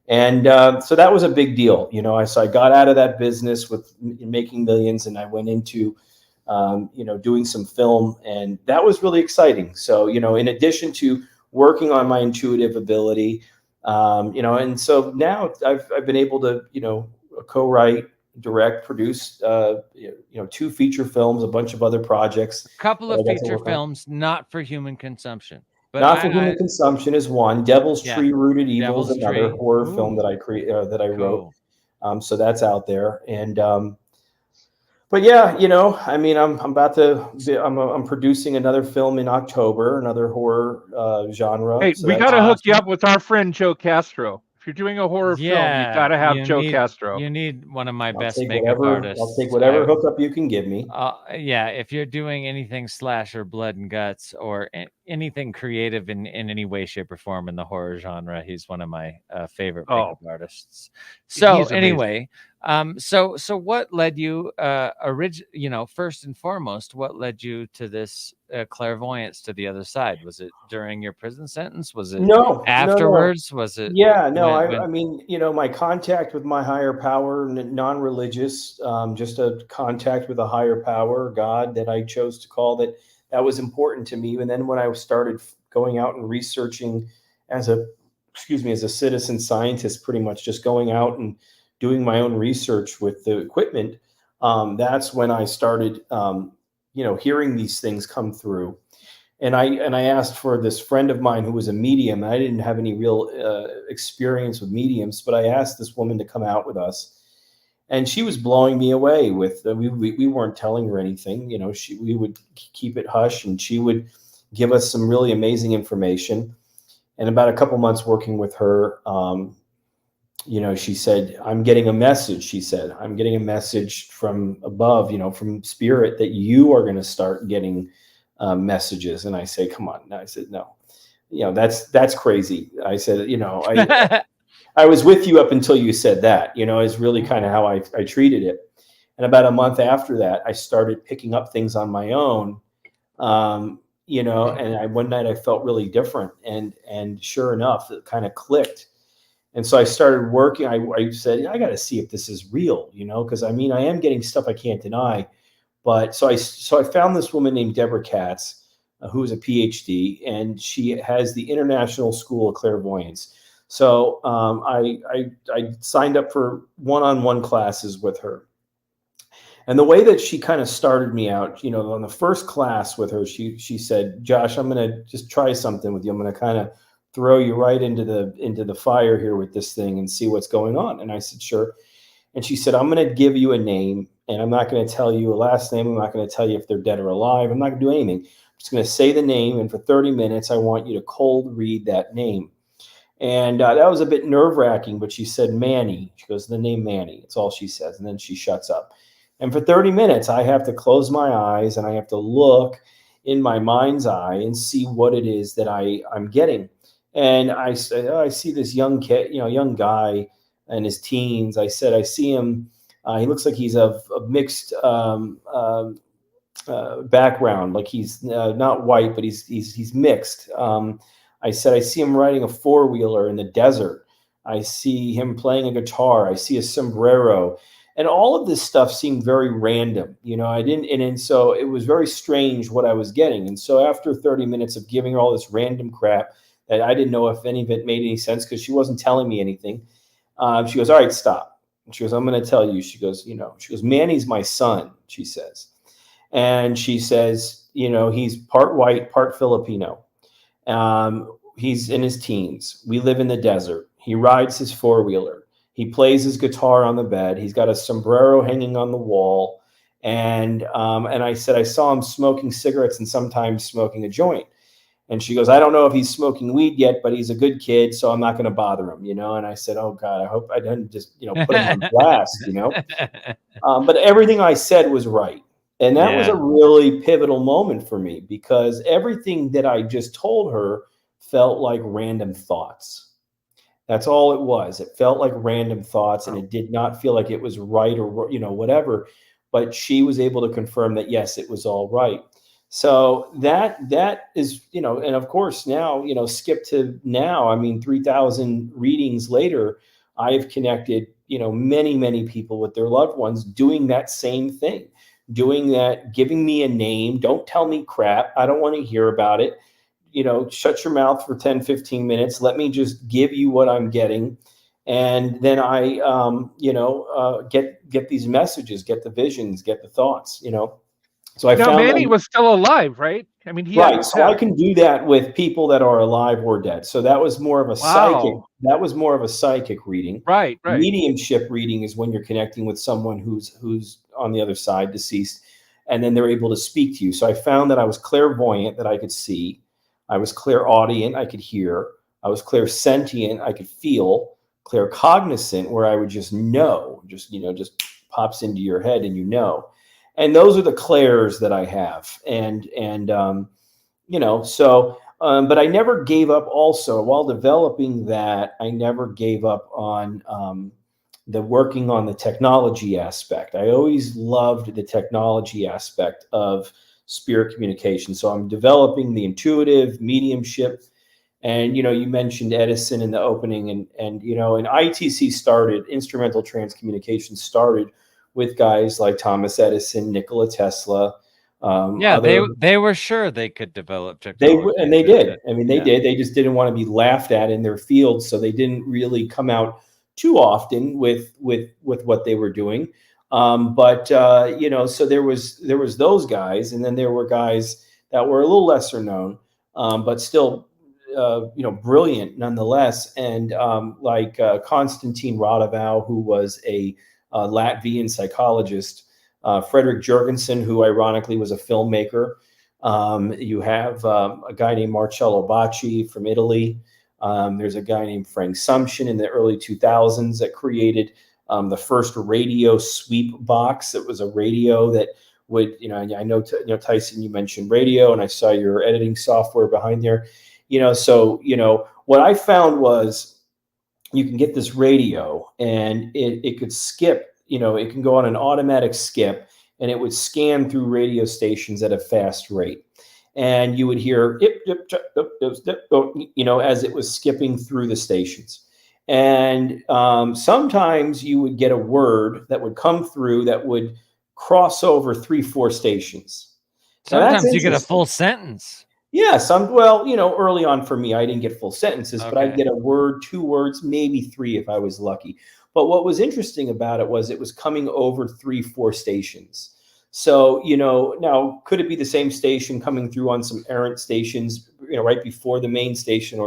And so that was a big deal. So I got out of that business with making millions, and I went into doing some film, and that was really exciting. So, in addition to working on my intuitive ability, and so now I've been able to, co-write, direct, produce, 2 feature films, a bunch of other projects. A couple of feature films, not for human consumption. But Not for Human Consumption is one. Devil's Tree, Rooted Evil is another horror film that I wrote. So that's out there. And but yeah, I'm producing another film in October, another horror genre. Hey, So we that's got to hook awesome. you up with our friend Joe Castro. If you're doing a horror film, you got to have Joe Castro. You need one of my I'll best take makeup artists. I'll take whatever hookup you can give me. Yeah, if you're doing anything slasher, blood and guts, or anything creative in any way, shape, or form in the horror genre, he's one of my favorite makeup artists. So anyway, so what led you first and foremost, what led you to this clairvoyance to the other side? Was it during your prison sentence? Was it afterwards? No. Was it? Yeah, no. I mean, my contact with my higher power, non-religious, just a contact with a higher power, God, that I chose to call that was important to me. And then when I started going out and researching as a citizen scientist, pretty much just going out and doing my own research with the equipment, that's when I started, hearing these things come through. And I asked for this friend of mine who was a medium. I didn't have any real experience with mediums, but I asked this woman to come out with us, and she was blowing me away with. We weren't telling her anything. We would keep it hush, and she would give us some really amazing information. And about a couple months working with her, she said, "I'm getting a message." She said, "I'm getting a message from above, from spirit, that you are going to start getting messages." And I say, "Come on." And I said, "No, that's crazy." I said, I was with you up until you said that, is really kind of how I treated it. And about a month after that, I started picking up things on my own, and one night I felt really different, and sure enough, it kind of clicked. And so I started working. I said, I got to see if this is real, because I am getting stuff I can't deny. But so I found this woman named Deborah Katz, who is a PhD, and she has the International School of Clairvoyance. So I signed up for one-on-one classes with her. And the way that she kind of started me out, on the first class with her, she said, "Josh, I'm going to just try something with you. I'm going to kind of throw you right into the fire here with this thing and see what's going on." And I said, "Sure." And she said, "I'm going to give you a name, and I'm not going to tell you a last name. I'm not going to tell you if they're dead or alive. I'm not going to do anything. I'm just going to say the name, and for 30 minutes, I want you to cold read that name." And that was a bit nerve-wracking, but she said, "Manny." She goes, "The name Manny." It's all she says, and then she shuts up. And for 30 minutes, I have to close my eyes, and I have to look in my mind's eye and see what it is that I'm getting. And I said, I see this young kid, young guy in his teens. I said, I see him. He looks like he's of mixed background. Like he's not white, but he's mixed. I said, I see him riding a four-wheeler in the desert. I see him playing a guitar. I see a sombrero. And all of this stuff seemed very random. I didn't, and so it was very strange what I was getting. And so after 30 minutes of giving her all this random crap that I didn't know if any of it made any sense, because she wasn't telling me anything, she goes, "All right, stop." And she goes, "I'm going to tell you." She goes, "Manny's my son," she says. And she says, he's part white, part Filipino. He's in his teens. We live in the desert. He rides his four-wheeler. He plays his guitar on the bed. He's got a sombrero hanging on the wall. And I said, I saw him smoking cigarettes and sometimes smoking a joint. And she goes, I don't know if he's smoking weed yet, but he's a good kid, so I'm not going to bother him, And I said, oh God, I hope I didn't just, put him on blast, But everything I said was right. And that was a really pivotal moment for me, because everything that I just told her felt like random thoughts. That's all it was. It felt like random thoughts, and it did not feel like it was right or, whatever. But she was able to confirm that, yes, it was all right. So that is, and of course now, skip to now, I mean, 3,000 readings later, I've connected, many, many people with their loved ones doing that same thing, doing that, giving me a name. Don't tell me crap. I don't want to hear about it. Shut your mouth for 10, 15 minutes. Let me just give you what I'm getting. And then I, get these messages, get the visions, get the thoughts, So I Now, found Manny was still alive, right? I mean, he right. hadn't So I passed. can do that with people that are alive or dead. So that was more of a psychic. Wow. That was more of a psychic reading. Right. Mediumship reading is when you're connecting with someone who's on the other side, deceased, and then they're able to speak to you. So I found that I was clairvoyant, that I could see. I was clairaudient, I could hear. I was clairsentient, I could feel. Claircognizant, where I would just know, just pops into your head and and those are the clairs that I have. But I never gave up also. While developing that, I never gave up on the working on the technology aspect. I always loved the technology aspect of spirit communication. So I'm developing the intuitive mediumship. And, you mentioned Edison in the opening, and and ITC started, instrumental transcommunication started with guys like Thomas Edison, Nikola Tesla. They were sure they could develop technology. They did. I mean, they did. They just didn't want to be laughed at in their field, so they didn't really come out too often with what they were doing. So there was those guys, and then there were guys that were a little lesser known, but still, brilliant nonetheless. And like Konstantin Radovow, who was a Latvian psychologist, Frederick Jurgensen, who ironically was a filmmaker. You have a guy named Marcello Bacci from Italy. There's a guy named Frank Sumption in the early 2000s that created the first radio sweep box. It was a radio that would, I know, Tyson, you mentioned radio, and I saw your editing software behind there. What I found was you can get this radio, and it could skip. It can go on an automatic skip, and it would scan through radio stations at a fast rate. And you would hear, as it was skipping through the stations. And sometimes you would get a word that would come through that would cross over 3-4 stations. Sometimes you get a full sentence. Yeah, early on for me, I didn't get full sentences, but I'd get a word, 2 words, maybe 3 if I was lucky. But what was interesting about it was coming over 3-4 stations. So, now could it be the same station coming through on some errant stations, right before the main station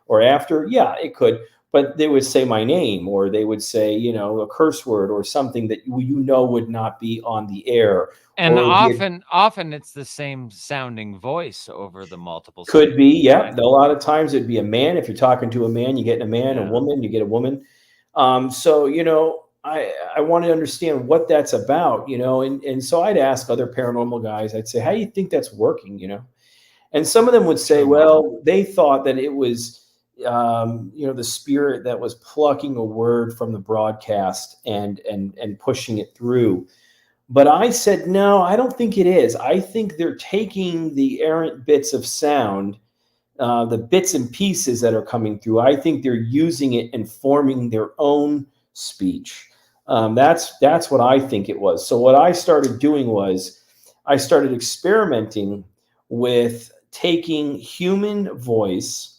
or after? Yeah, it could. But they would say my name, or they would say, a curse word or something that would not be on the air. And often it's the same sounding voice over the multiple. Could be, yeah. Right? A lot of times it'd be a man. If you're talking to a man, you get a man. A woman, you get a woman. I want to understand what that's about, and so I'd ask other paranormal guys. I'd say, how do you think that's working, And some of them would say, well, they thought that it was the spirit that was plucking a word from the broadcast and pushing it through. But I said, no, I don't think it is. I think they're taking the errant bits of sound, the bits and pieces that are coming through. I think they're using it and forming their own speech. That's what I think it was. So what I started doing was I started experimenting with taking human voice,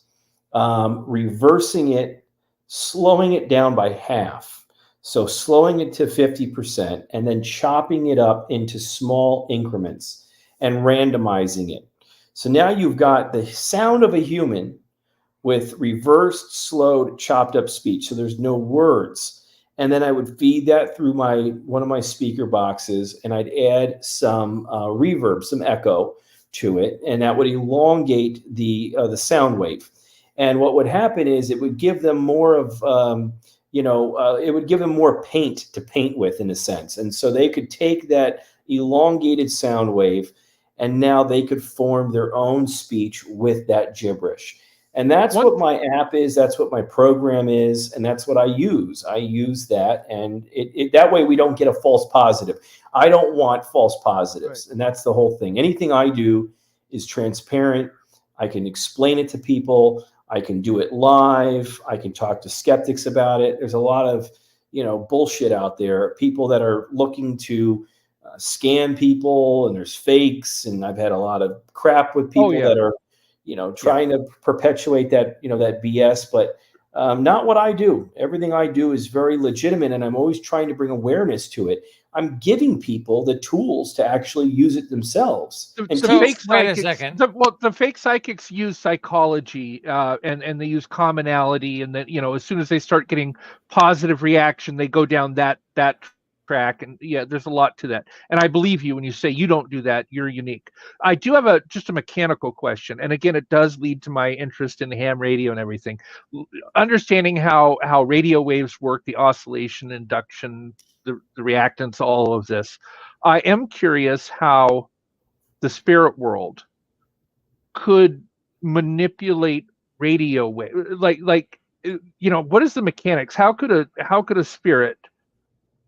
reversing it, slowing it down by half. So slowing it to 50% and then chopping it up into small increments and randomizing it. So now you've got the sound of a human with reversed, slowed, chopped up speech. So there's no words. And then I would feed that through one of my speaker boxes, and I'd add some reverb, some echo to it, and that would elongate the sound wave. And what would happen is it would give them more of it would give them more paint to paint with, in a sense. And so they could take that elongated sound wave, and now they could form their own speech with that gibberish. And that's what my app is. That's what my program is. And that's what I use. I use that. And that way we don't get a false positive. I don't want false positives. Right. And that's the whole thing. Anything I do is transparent. I can explain it to people. I can do it live. I can talk to skeptics about it. There's a lot of, bullshit out there. People that are looking to scam people, and there's fakes. And I've had a lot of crap with people that are, trying to perpetuate that, that BS, but not what I do. Everything I do is very legitimate, and I'm always trying to bring awareness to it. I'm giving people the tools to actually use it themselves. The fake psychics, the fake psychics use psychology, and they use commonality, and that, as soon as they start getting positive reaction, they go down that track. And there's a lot to that, and I believe you when you say you don't do that. You're unique. I do have just a mechanical question, and again, it does lead to my interest in ham radio and everything. Understanding how radio waves work, the oscillation, induction, the reactance, all of this, I am curious how the spirit world could manipulate radio wave. Like what is the mechanics? How could a spirit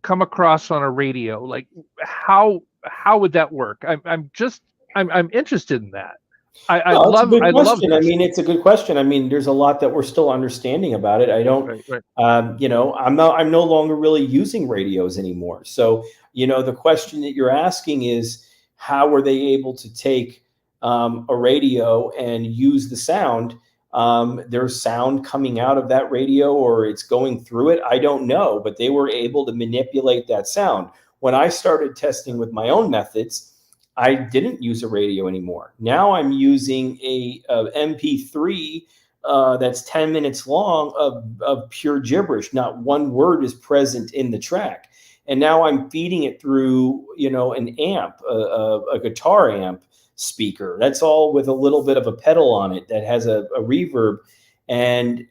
come across on a radio? Like how would that work? I'm interested in that. I love this. I mean, it's a good question. I mean, there's a lot that we're still understanding about it. I don't, right. I'm no longer really using radios anymore. So, the question that you're asking is, how were they able to take a radio and use the sound? There's sound coming out of that radio, or it's going through it. I don't know, but they were able to manipulate that sound. When I started testing with my own methods, I didn't use a radio anymore. Now I'm using a MP3 that's 10 minutes long of pure gibberish. Not one word is present in the track. And now I'm feeding it through, an amp, a guitar amp speaker. That's all with a little bit of a pedal on it that has a reverb. And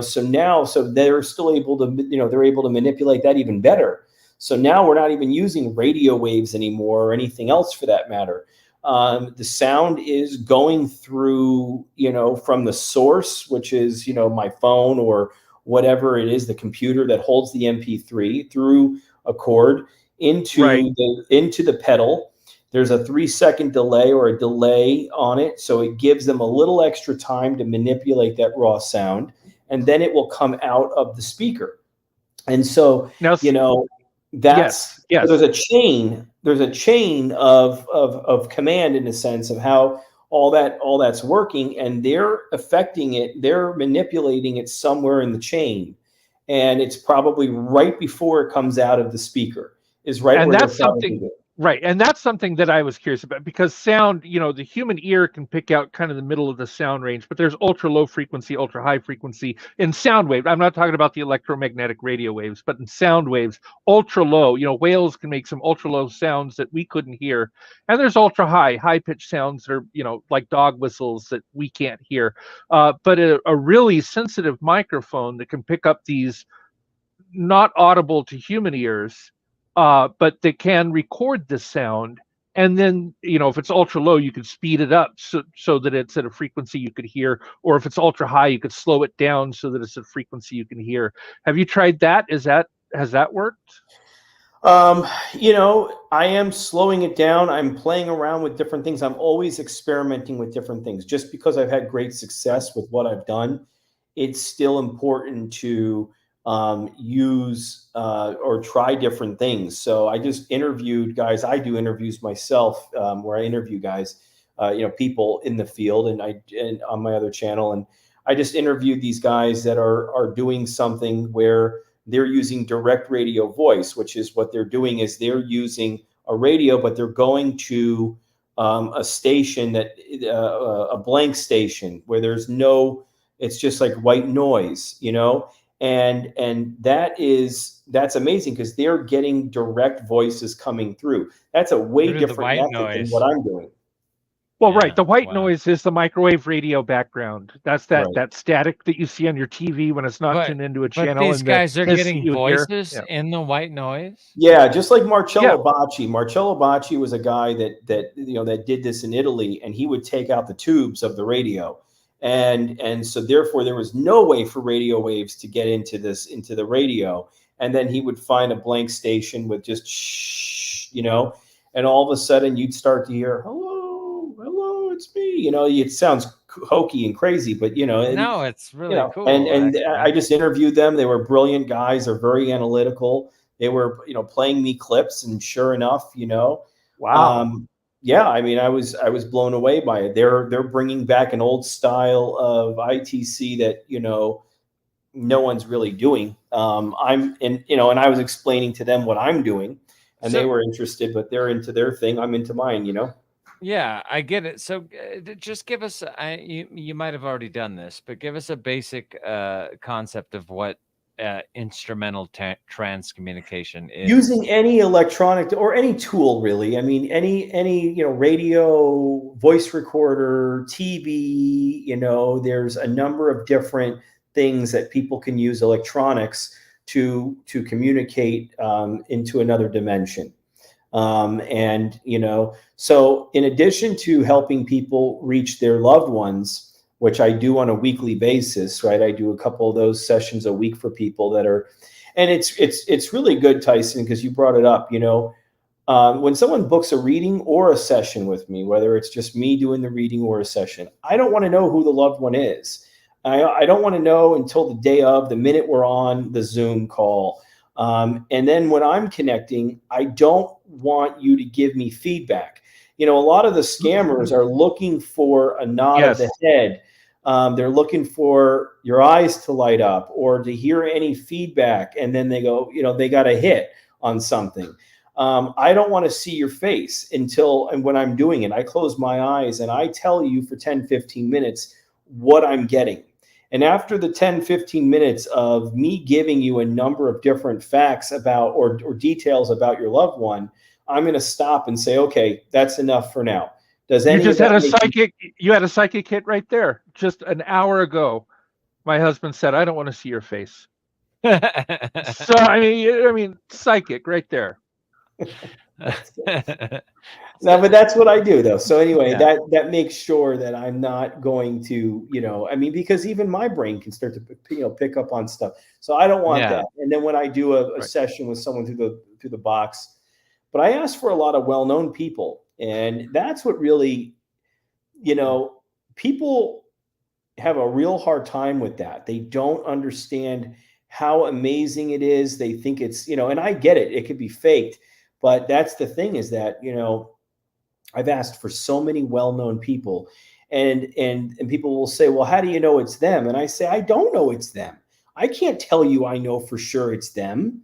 so they're still able to, they're able to manipulate that even better. So now we're not even using radio waves anymore, or anything else for that matter. The sound is going through, from the source, which is, my phone or whatever it is, the computer that holds the MP3, through a cord into the pedal. There's a 3-second delay or a delay on it. So it gives them a little extra time to manipulate that raw sound, and then it will come out of the speaker. And so, now, that's yes. There's a chain of command, in a sense, of how all that's working, and they're affecting it. They're manipulating it somewhere in the chain, and it's probably right before it comes out of the speaker is right. And where that's something. Right. And that's something that I was curious about, because sound, the human ear can pick out kind of the middle of the sound range, but there's ultra low frequency, ultra high frequency in sound wave. I'm not talking about the electromagnetic radio waves, but in sound waves, ultra low, whales can make some ultra low sounds that we couldn't hear. And there's ultra high pitched sounds that are, like dog whistles that we can't hear. But a really sensitive microphone that can pick up these not audible to human ears, but they can record the sound, and then if it's ultra low, you could speed it up so that it's at a frequency you could hear, or if it's ultra high, you could slow it down so that it's a frequency you can hear. Have you tried that? Has that worked? I am slowing it down. I'm playing around with different things. I'm always experimenting with different things. Just because I've had great success with what I've done, it's still important to use or try different things. So I just interviewed guys. I do interviews myself, where I interview guys, people in the field, and on my other channel, and I just interviewed these guys that are doing something where they're using direct radio voice, which is what they're doing is they're using a radio, but they're going to a station that a blank station where there's no, it's just like white noise, you know, and that's amazing because they're getting direct voices coming through. That's a way Through the different white method than noise. what I'm doing. Well, Yeah, right. The white wow. noise is the microwave radio background. That's that Right. that static that you see on your TV when it's not But tuned into a but channel these and the guys are hiss that getting you hear. voices Yeah. in the white noise? Yeah, just like Marcello Yeah. Bacci. Marcello Bacci was a guy that you know that did this in Italy, and he would take out the tubes of the radio, and so therefore there was no way for radio waves to get into the radio, and then he would find a blank station with just shh, you know, and all of a sudden you'd start to hear hello, it's me. You know, it sounds hokey and crazy, but you know, and No, it's you really know, cool. and actually. I just interviewed them. They were brilliant guys. They're very analytical. They were, you know, playing me clips, and sure enough, you know, Wow. yeah, I mean, I was blown away by it. They're bringing back an old style of ITC that, you know, no one's really doing. I'm and you know, and I was explaining to them what I'm doing, and they So- were interested, but they're into their thing. I'm into mine, you know. Yeah, I get it. So just give us, you might have already done this, but give us a basic concept of what instrumental transcommunication is. Using any electronic or any tool, really. I mean, any you know, radio, voice recorder, TV. You know, there's a number of different things that people can use electronics to communicate into another dimension. And you know, so in addition to helping people reach their loved ones, which I do on a weekly basis, right? I do a couple of those sessions a week for people that are, and it's really good, Tyson, because you brought it up. You know, when someone books a reading or a session with me, whether it's just me doing the reading or a session, I don't want to know who the loved one is. I don't want to know until the day of, the minute we're on the Zoom call. And then when I'm connecting, I don't want you to give me feedback. You know, a lot of the scammers are looking for a nod of the head. They're looking for your eyes to light up or to hear any feedback. And then they go, you know, they got a hit on something. I don't want to see your face and when I'm doing it, I close my eyes and I tell you for 10, 15 minutes what I'm getting. And after the 10, 15 minutes of me giving you a number of different facts about or details about your loved one, I'm going to stop and say, okay, that's enough for now. Does You any just of had that a psychic. You had a psychic hit right there. Just an hour ago, my husband said, "I don't want to see your face." So I mean, psychic right there. No, but that's what I do, though. So anyway, Yeah. that makes sure that I'm not going to, you know, I mean, because even my brain can start to, you know, pick up on stuff. So I don't want Yeah. that. And then when I do a Right. session with someone through the box, but I ask for a lot of well-known people, and that's what really, you know, people have a real hard time with that. They don't understand how amazing it is. They think it's, you know, and I get it. It could be faked, but that's the thing is that, you know, I've asked for so many well-known people, and people will say, well, how do you know it's them? And I say, I don't know it's them. I can't tell you I know for sure it's them.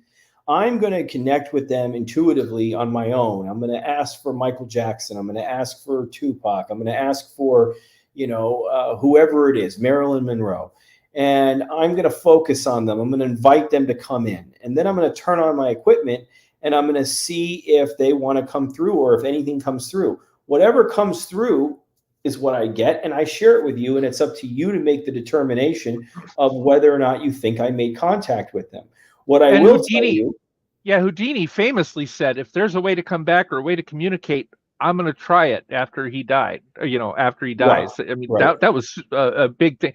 I'm going to connect with them intuitively on my own. I'm going to ask for Michael Jackson. I'm going to ask for Tupac. I'm going to ask for, you know, whoever it is, Marilyn Monroe. And I'm going to focus on them. I'm going to invite them to come in. And then I'm going to turn on my equipment and I'm going to see if they want to come through or if anything comes through. Whatever comes through is what I get, and I share it with you, and it's up to you to make the determination of whether or not you think I made contact with them. What I will tell you. Yeah, Houdini famously said, if there's a way to come back or a way to communicate, I'm going to try it after he died, or, you know, after he dies. Right, I mean, right. that was a big thing.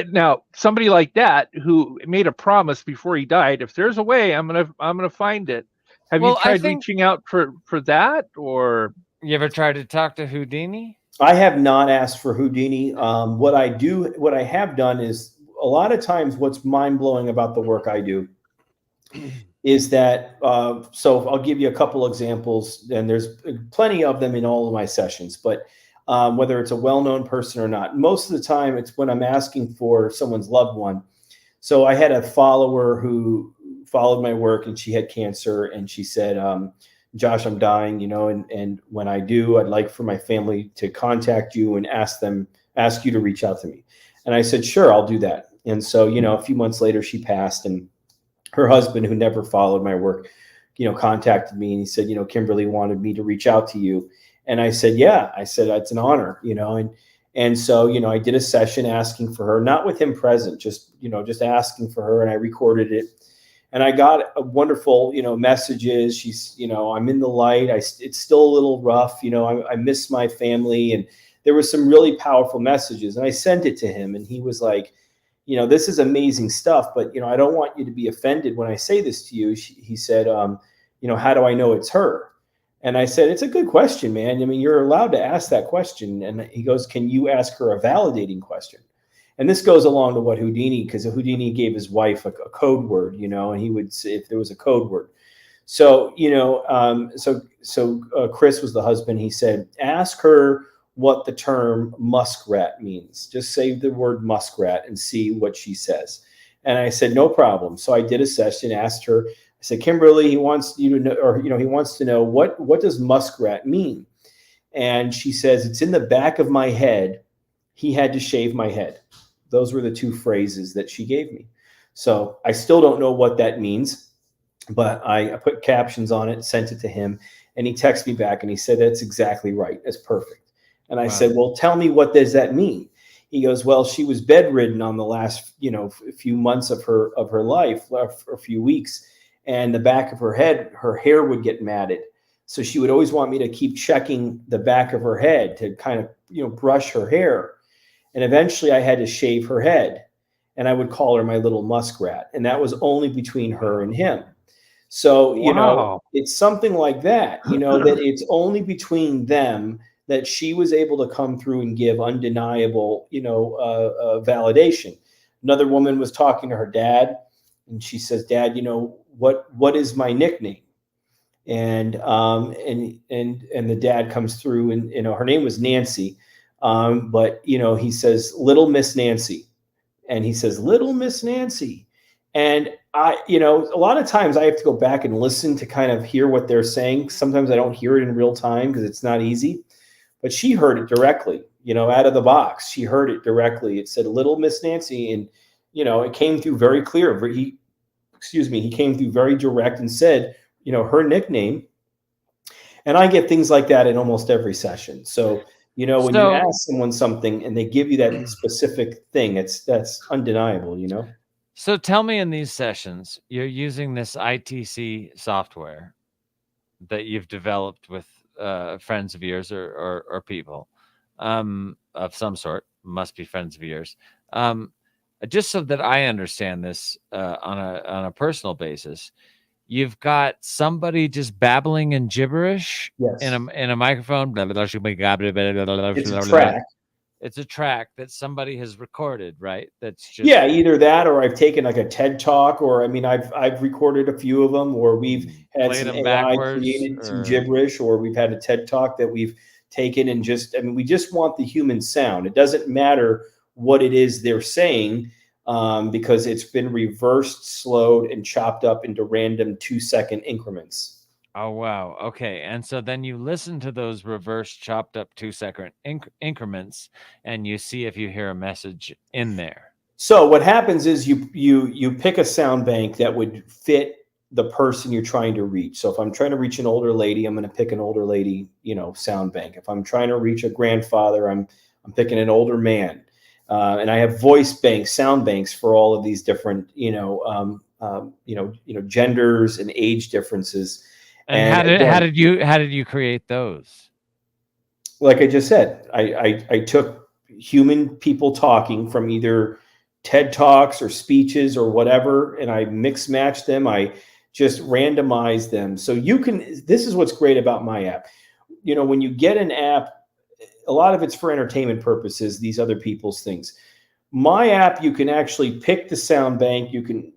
Now, somebody like that who made a promise before he died, if there's a way, I'm going to find it. Have you tried reaching out for that, or you ever tried to talk to Houdini? I have not asked for Houdini. What I have done is a lot of times what's mind blowing about the work I do is that, so I'll give you a couple examples, and there's plenty of them in all of my sessions, but whether it's a well-known person or not, most of the time it's when I'm asking for someone's loved one. So I had a follower who followed my work, and she had cancer, and she said, Josh, I'm dying, and when I do, I'd like for my family to contact you and ask you to reach out to me. And I said, sure, I'll do that. And so, a few months later, she passed, and her husband, who never followed my work, contacted me, and he said, Kimberly wanted me to reach out to you. And I said, yeah. I said, it's an honor, and so, I did a session asking for her, not with him present, just asking for her, and I recorded it. And I got a wonderful, messages. She's, I'm in the light. It's still a little rough. I miss my family. And there were some really powerful messages, and I sent it to him, and he was like, this is amazing stuff, but, I don't want you to be offended when I say this to you. He said, how do I know it's her? And I said, it's a good question, man. I mean, you're allowed to ask that question. And he goes, can you ask her a validating question? And this goes along to what Houdini, because Houdini gave his wife a code word, and he would say if there was a code word. So, Chris was the husband. He said, ask her what the term muskrat means. Just say the word muskrat and see what she says. And I said, no problem. So I did a session, asked her, I said, Kimberly, he wants you to know, or, he wants to know what does muskrat mean? And she says, it's in the back of my head. He had to shave my head. Those were the two phrases that she gave me. So I still don't know what that means, but I put captions on it, sent it to him, and he texted me back and he said, that's exactly right. That's perfect. And I said, well, tell me, what does that mean? He goes, well, she was bedridden on the last, few months of her life, or a few weeks, and the back of her head, her hair would get matted. So she would always want me to keep checking the back of her head to kind of, brush her hair. And eventually I had to shave her head, and I would call her my little muskrat. And that was only between her and him. So, it's something like that, that it's only between them that she was able to come through and give undeniable, validation. Another woman was talking to her dad, and she says, Dad, what is my nickname? And the dad comes through, and, her name was Nancy. But he says, Little Miss Nancy. And he says, Little Miss Nancy. And I, a lot of times I have to go back and listen to kind of hear what they're saying. Sometimes I don't hear it in real time because it's not easy, but she heard it directly, out of the box. She heard it directly. It said, Little Miss Nancy. And, it came through very clear. He came through very direct and said, her nickname. And I get things like that in almost every session. So, when you ask someone something and they give you that specific thing, that's undeniable, So tell me, in these sessions, you're using this ITC software that you've developed with friends of yours or people of some sort, must be friends of yours. Just so that I understand this on a personal basis, you've got somebody just babbling in gibberish in a microphone. It's a track. It's a track that somebody has recorded, right? That's just either that, or I've taken like a TED talk, or I've recorded a few of them, or we've had some AI created some gibberish, or we've had a TED talk that we've taken and we just want the human sound. It doesn't matter what it is they're saying, because it's been reversed, slowed, and chopped up into random 2-second increments. Oh, wow. Okay. And so then you listen to those reverse chopped up 2-second increments, and you see if you hear a message in there. So what happens is you pick a sound bank that would fit the person you're trying to reach. So if I'm trying to reach an older lady, I'm going to pick an older lady, sound bank. If I'm trying to reach a grandfather, I'm picking an older man. And I have voice banks, sound banks for all of these different, genders and age differences. And how did you create those? Like I just said, I took human people talking from either TED Talks or speeches or whatever, and I mix match them. I just randomize them. So this is what's great about my app. When you get an app, a lot of it's for entertainment purposes, these other people's things. My app, you can actually pick the sound bank. You can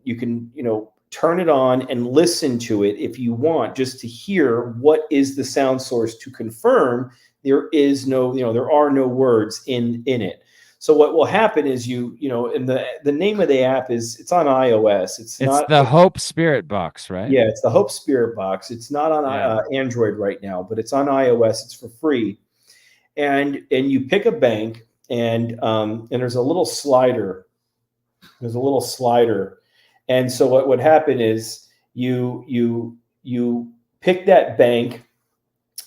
turn it on and listen to it if you want, just to hear what is the sound source, to confirm there are no words in it. So what will happen is and the name of the app it's on iOS. It's It's not the Hope Spirit Box, right? Yeah, it's the Hope Spirit Box. It's not on Android right now, but it's on iOS. It's for free, and you pick a bank, and there's a little slider. There's a little slider, and so what would happen is you pick that bank,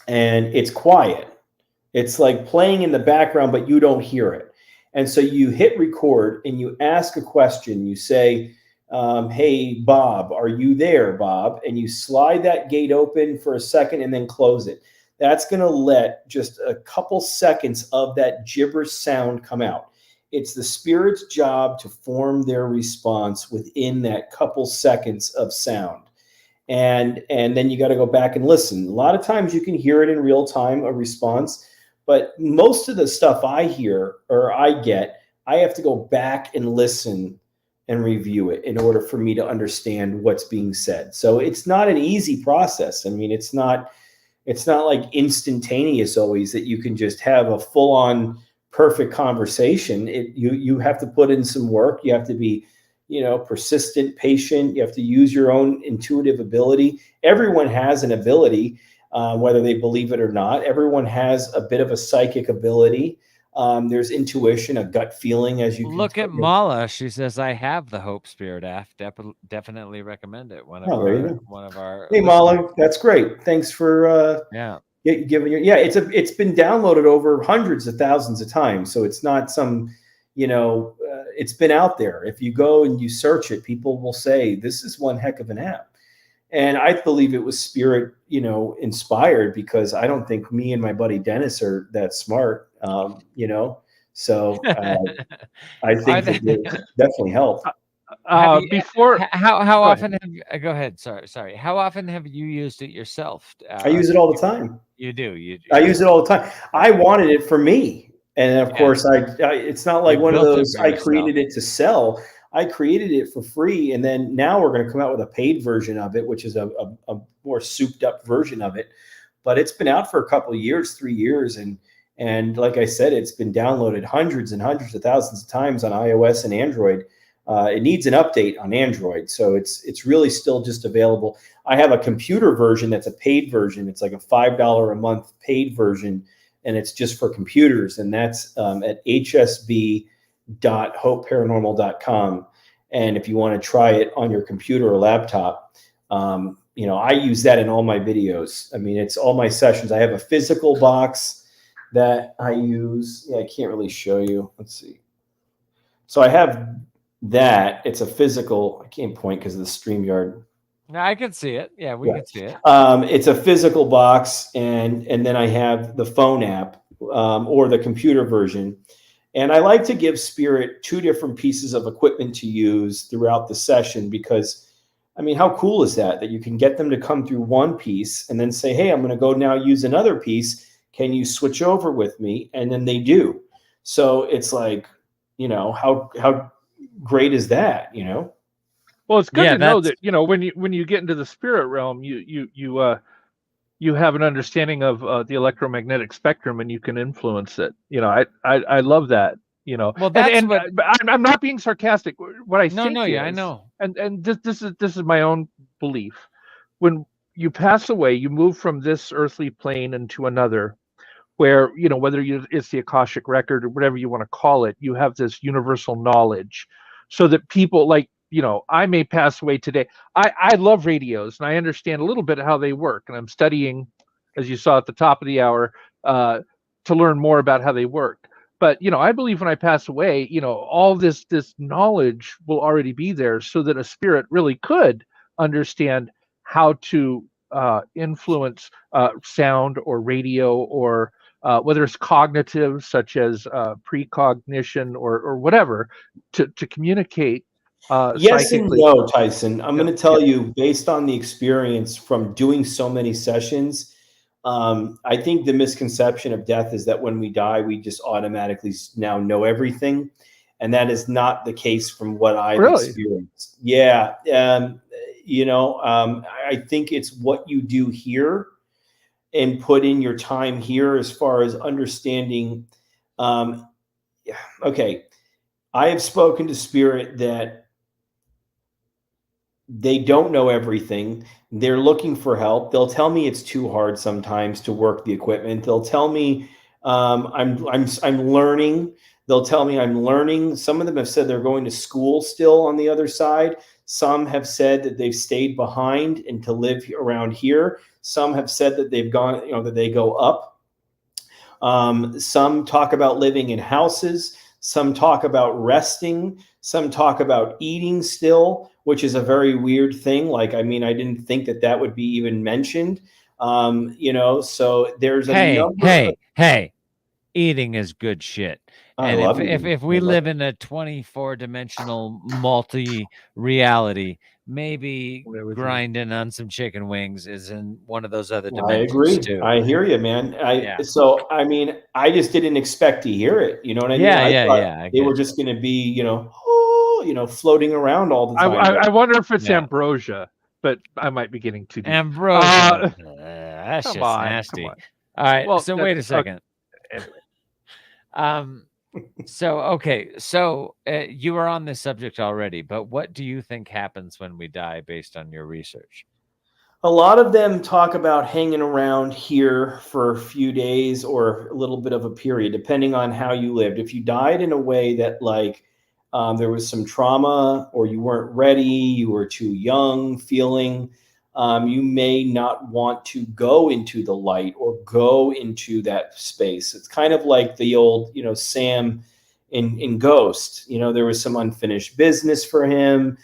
and it's quiet. It's like playing in the background, but you don't hear it. And so you hit record and you ask a question. You say, hey, Bob, are you there, Bob? And you slide that gate open for a second and then close it. That's going to let just a couple seconds of that gibberish sound come out. It's the spirit's job to form their response within that couple seconds of sound. And then you got to go back and listen. A lot of times you can hear it in real time, a response. But most of the stuff I hear or I get, I have to go back and listen and review it in order for me to understand what's being said. So it's not an easy process. I mean, it's not like instantaneous always that you can just have a full-on perfect conversation. You have to put in some work. You have to be, persistent, patient. You have to use your own intuitive ability. Everyone has an ability. Whether they believe it or not, everyone has a bit of a psychic ability. There's intuition, a gut feeling, as you look at Mala. She says, "I have the Hope Spirit app. Definitely recommend it." One of our. Hey, Mala, that's great. Thanks for giving your. Yeah, it's been downloaded over hundreds of thousands of times, so it's not some, it's been out there. If you go and you search it, people will say this is one heck of an app. And I believe it was spirit, inspired, because I don't think me and my buddy Dennis are that smart, So I think that it definitely helped. How often have you, go ahead. Sorry. How often have you used it yourself? I use it all the time. You do. I use it all the time. I wanted it for me. And of course, it's not like one of those, I created it to sell. I created it for free, and then now we're going to come out with a paid version of it, which is a more souped up version of it. But it's been out for a couple of years, 3 years, and like I said, it's been downloaded hundreds and hundreds of thousands of times on iOS and Android. It needs an update on Android, so it's really still just available. I have a computer version that's a paid version. It's like a $5 a month paid version, and it's just for computers, and that's at hsb.hopeparanormal.com. And if you want to try it on your computer or laptop, I use that in all my videos. I mean, it's all my sessions. I have a physical box that I use. Yeah, I can't really show you. Let's see. So I have that. It's a physical. I can't point because of the StreamYard. No, I can see it. Yeah, we can see it. It's a physical box, and then I have the phone app or the computer version. And I like to give spirit 2 different pieces of equipment to use throughout the session, because, I mean, how cool is that you can get them to come through one piece and then say, hey, I'm going to go now use another piece. Can you switch over with me? And then they do. So it's like, how great is that, Well, it's good to know that, when you get into the spirit realm, you have an understanding of the electromagnetic spectrum, and you can influence it. I love that. Well, that's I'm not being sarcastic. What I think is, I know. And this is my own belief. When you pass away, you move from this earthly plane into another, where whether it's the Akashic record or whatever you want to call it, you have this universal knowledge, so that people like. I may pass away today. I love radios, and I understand a little bit how they work, and I'm studying, as you saw at the top of the hour, to learn more about how they work. But I believe when I pass away, all this knowledge will already be there, so that a spirit really could understand how to influence sound or radio, or whether it's cognitive, such as precognition or whatever, to communicate. Yes Psychically. and no, Tyson. I'm going to tell you, based on the experience from doing so many sessions, I think the misconception of death is that when we die, we just automatically now know everything. And that is not the case from what I've experienced. Yeah. I think it's what you do here and put in your time here as far as understanding okay, I have spoken to spirit that they don't know everything. They're looking for help. They'll tell me it's too hard sometimes to work the equipment. They'll tell me I'm learning. They'll tell me I'm learning. Some of them have said they're going to school still on the other side. Some have said that they've stayed behind and to live around here. Some have said that they've gone, that they go up. Some talk about living in houses. Some talk about resting. Some talk about eating still, which is a very weird thing. Like, I mean, I didn't think that that would be even mentioned. So there's a number. Hey, eating is good shit. I And love eating. if we live in a 24-dimensional multi-reality, maybe grinding on some chicken wings is in one of those other dimensions. I agree. Too. I hear you, man. So I mean, I just didn't expect to hear it. You know what I mean? I thought they were just going to be, floating around all the time. I wonder if it's ambrosia, but I might be getting too deep. Ambrosia. That's just nasty. All right. Well, so wait a second. Anyway. So you were on this subject already, but what do you think happens when we die based on your research? A lot of them talk about hanging around here for a few days or a little bit of a period, depending on how you lived. If you died in a way that there was some trauma, or you weren't ready, you were too young feeling, you may not want to go into the light or go into that space. It's kind of like the old, Sam in Ghost. There was some unfinished business for him.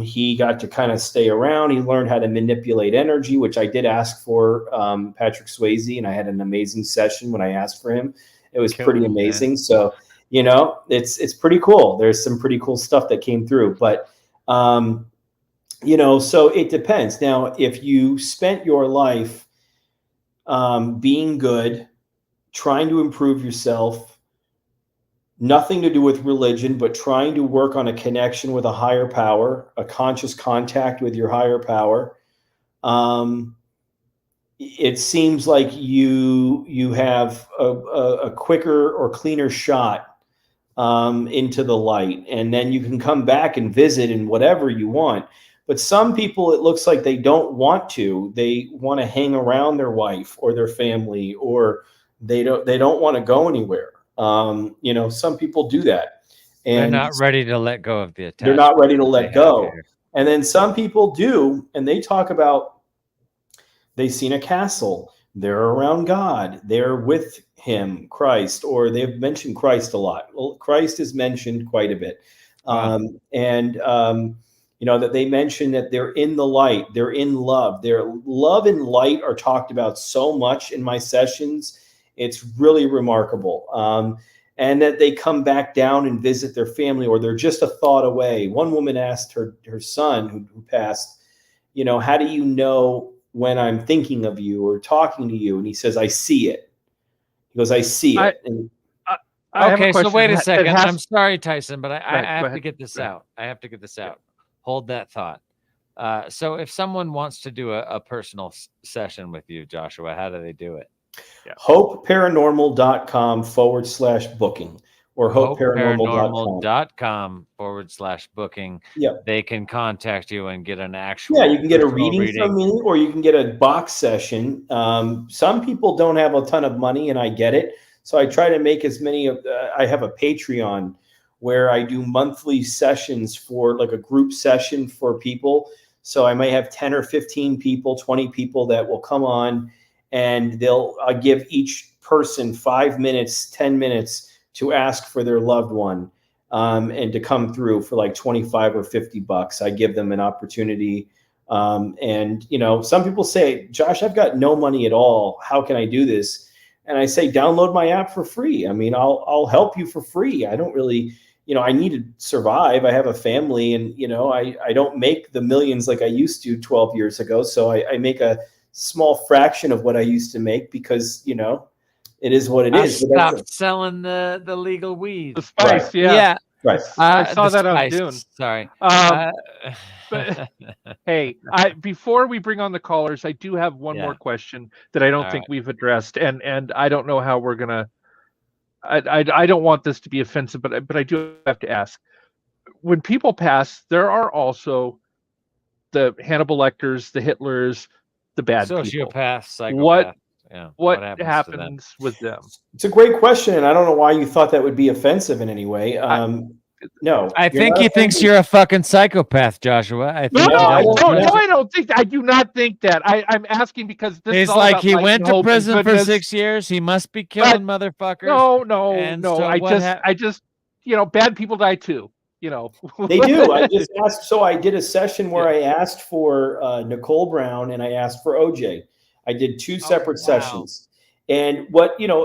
He got to kind of stay around. He learned how to manipulate energy, which I did ask for Patrick Swayze, and I had an amazing session when I asked for him. It was pretty amazing. Man. So, it's pretty cool. There's some pretty cool stuff that came through, but so it depends. Now, if you spent your life being good, trying to improve yourself, nothing to do with religion, but trying to work on a connection with a higher power, a conscious contact with your higher power, it seems like you have a quicker or cleaner shot into the light, and then you can come back and visit and whatever you want. But some people, it looks like they don't want to. They want to hang around their wife or their family, or they don't want to go anywhere. Some people do that, and they're not ready to let go of the attachment. They're not ready to let go. And then some people do, and they talk about they've seen a castle. They're around God. They're with him, Christ, or they've mentioned Christ a lot. Well, Christ is mentioned quite a bit. Wow. That they mention that they're in the light, they're in love. Their love and light are talked about so much in my sessions. It's really remarkable. And that they come back down and visit their family, or they're just a thought away. One woman asked her son who passed, how do you know when I'm thinking of you or talking to you? And he says, I see it. He goes, I see it. Okay, so wait a second. I'm sorry, Tyson, but I have to get this out. I have to get this out. Hold that thought. So if someone wants to do a personal session with you, Joshua, how do they do it? Yeah. HopeParanormal.com/booking or HopeParanormal.com/booking. Yeah. They can contact you and get an actual. Yeah, you can get a reading from me, or you can get a box session. Some people don't have a ton of money, and I get it. So I try to make as many of. I have a Patreon where I do monthly sessions for like a group session for people. So I might have 10 or 15 people, 20 people that will come on, and I'll give each person 5 minutes, 10 minutes to ask for their loved one, and to come through for like 25 or 50 bucks. I give them an opportunity. And some people say, Josh, I've got no money at all. How can I do this? And I say, download my app for free. I mean, I'll help you for free. I don't really, I need to survive. I have a family, and, I don't make the millions like I used to 12 years ago. So I make a small fraction of what I used to make because, it is what it is. Stop selling the legal weed. The spice, right. yeah. Right. I saw that on Dune. Sorry. But hey, before we bring on the callers, I do have one more question that I don't think we've addressed, and I don't know how we're gonna I don't want this to be offensive, but I do have to ask. When people pass, there are also the Hannibal Lecters, the Hitlers, the bad people. Sociopath, What psychopath. Yeah. what happens to them? happens with them? It's a great question, and I don't know why you thought that would be offensive in any way. No, I you're think not he thinks offended. you're a fucking psychopath, Joshua. I think No, he I does. don't- I don't think that. I do not think that. I'm asking because this He's is all like, about he light went and to hope and prison for goodness. 6 years. He must be killing motherfuckers. No. And so I what just, bad people die too. They do. I just asked. So I did a session where Yeah. I asked for Nicole Brown and I asked for OJ. I did two separate wow. sessions. And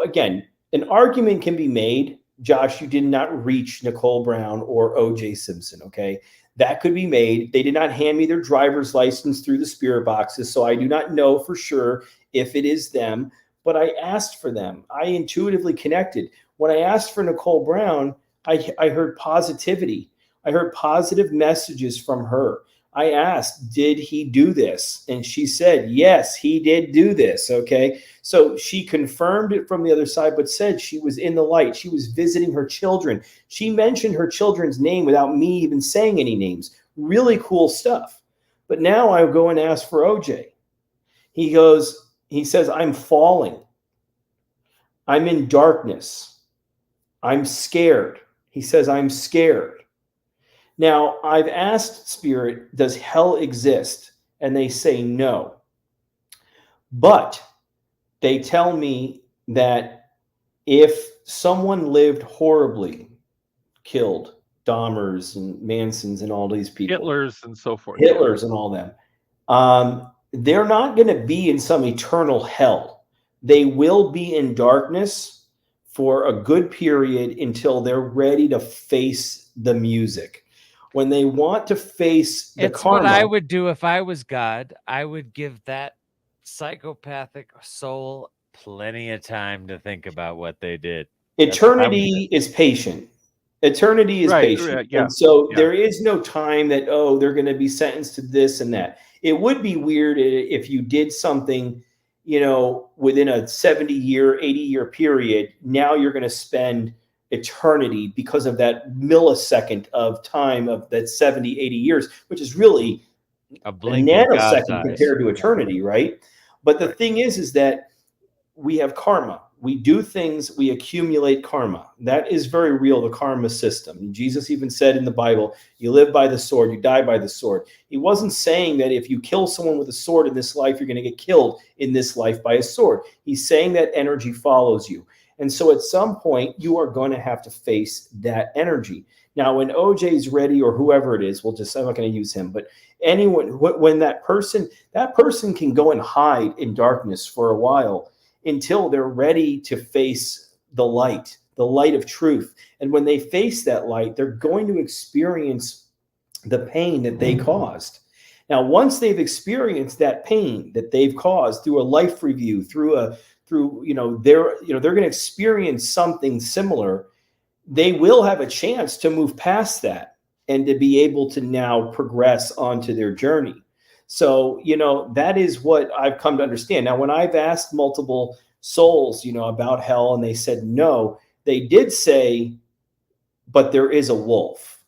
again, an argument can be made. Josh, you did not reach Nicole Brown or OJ Simpson. Okay. That could be made. They did not hand me their driver's license through the spirit boxes. So I do not know for sure if it is them, but I asked for them. I intuitively connected. When I asked for Nicole Brown, I heard positivity. I heard positive messages from her. I asked, did he do this? And she said, yes, he did do this. Okay. So she confirmed it from the other side, but said she was in the light. She was visiting her children. She mentioned her children's name without me even saying any names. Really cool stuff. But now I go and ask for OJ. He says, I'm falling. I'm in darkness. I'm scared. He says, I'm scared. Now, I've asked Spirit, does hell exist? And they say no. But they tell me that if someone lived horribly, killed Dahmers and Mansons and all these people, Hitlers and so forth. Hitlers and all them, they're not going to be in some eternal hell. They will be in darkness for a good period until they're ready to face the music. When they want to face the karma, what I would do if I was God. I would give that psychopathic soul plenty of time to think about what they did. Eternity is patient. Eternity is patient. Yeah, and so there is no time that, they're going to be sentenced to this and that. It would be weird if you did something, within a 70-year, 80-year period. Now you're going to spend eternity because of that millisecond of time of that 70, 80 years, which is really a nanosecond compared to eternity, right? But the thing is that we have karma. We do things, we accumulate karma. That is very real, the karma system. Jesus even said in the Bible, you live by the sword, you die by the sword. He wasn't saying that if you kill someone with a sword in this life, you're going to get killed in this life by a sword. He's saying that energy follows you. And so at some point, you are going to have to face that energy. Now, when OJ's ready, or whoever it is, I'm not going to use him, but anyone, when that person can go and hide in darkness for a while until they're ready to face the light of truth. And when they face that light, they're going to experience the pain that they caused. Now, once they've experienced that pain that they've caused through a life review, they're going to experience something similar. They will have a chance to move past that and to be able to now progress onto their journey. So, that is what I've come to understand. Now, when I've asked multiple souls, about hell, and they said no, they did say, but there is a wolf.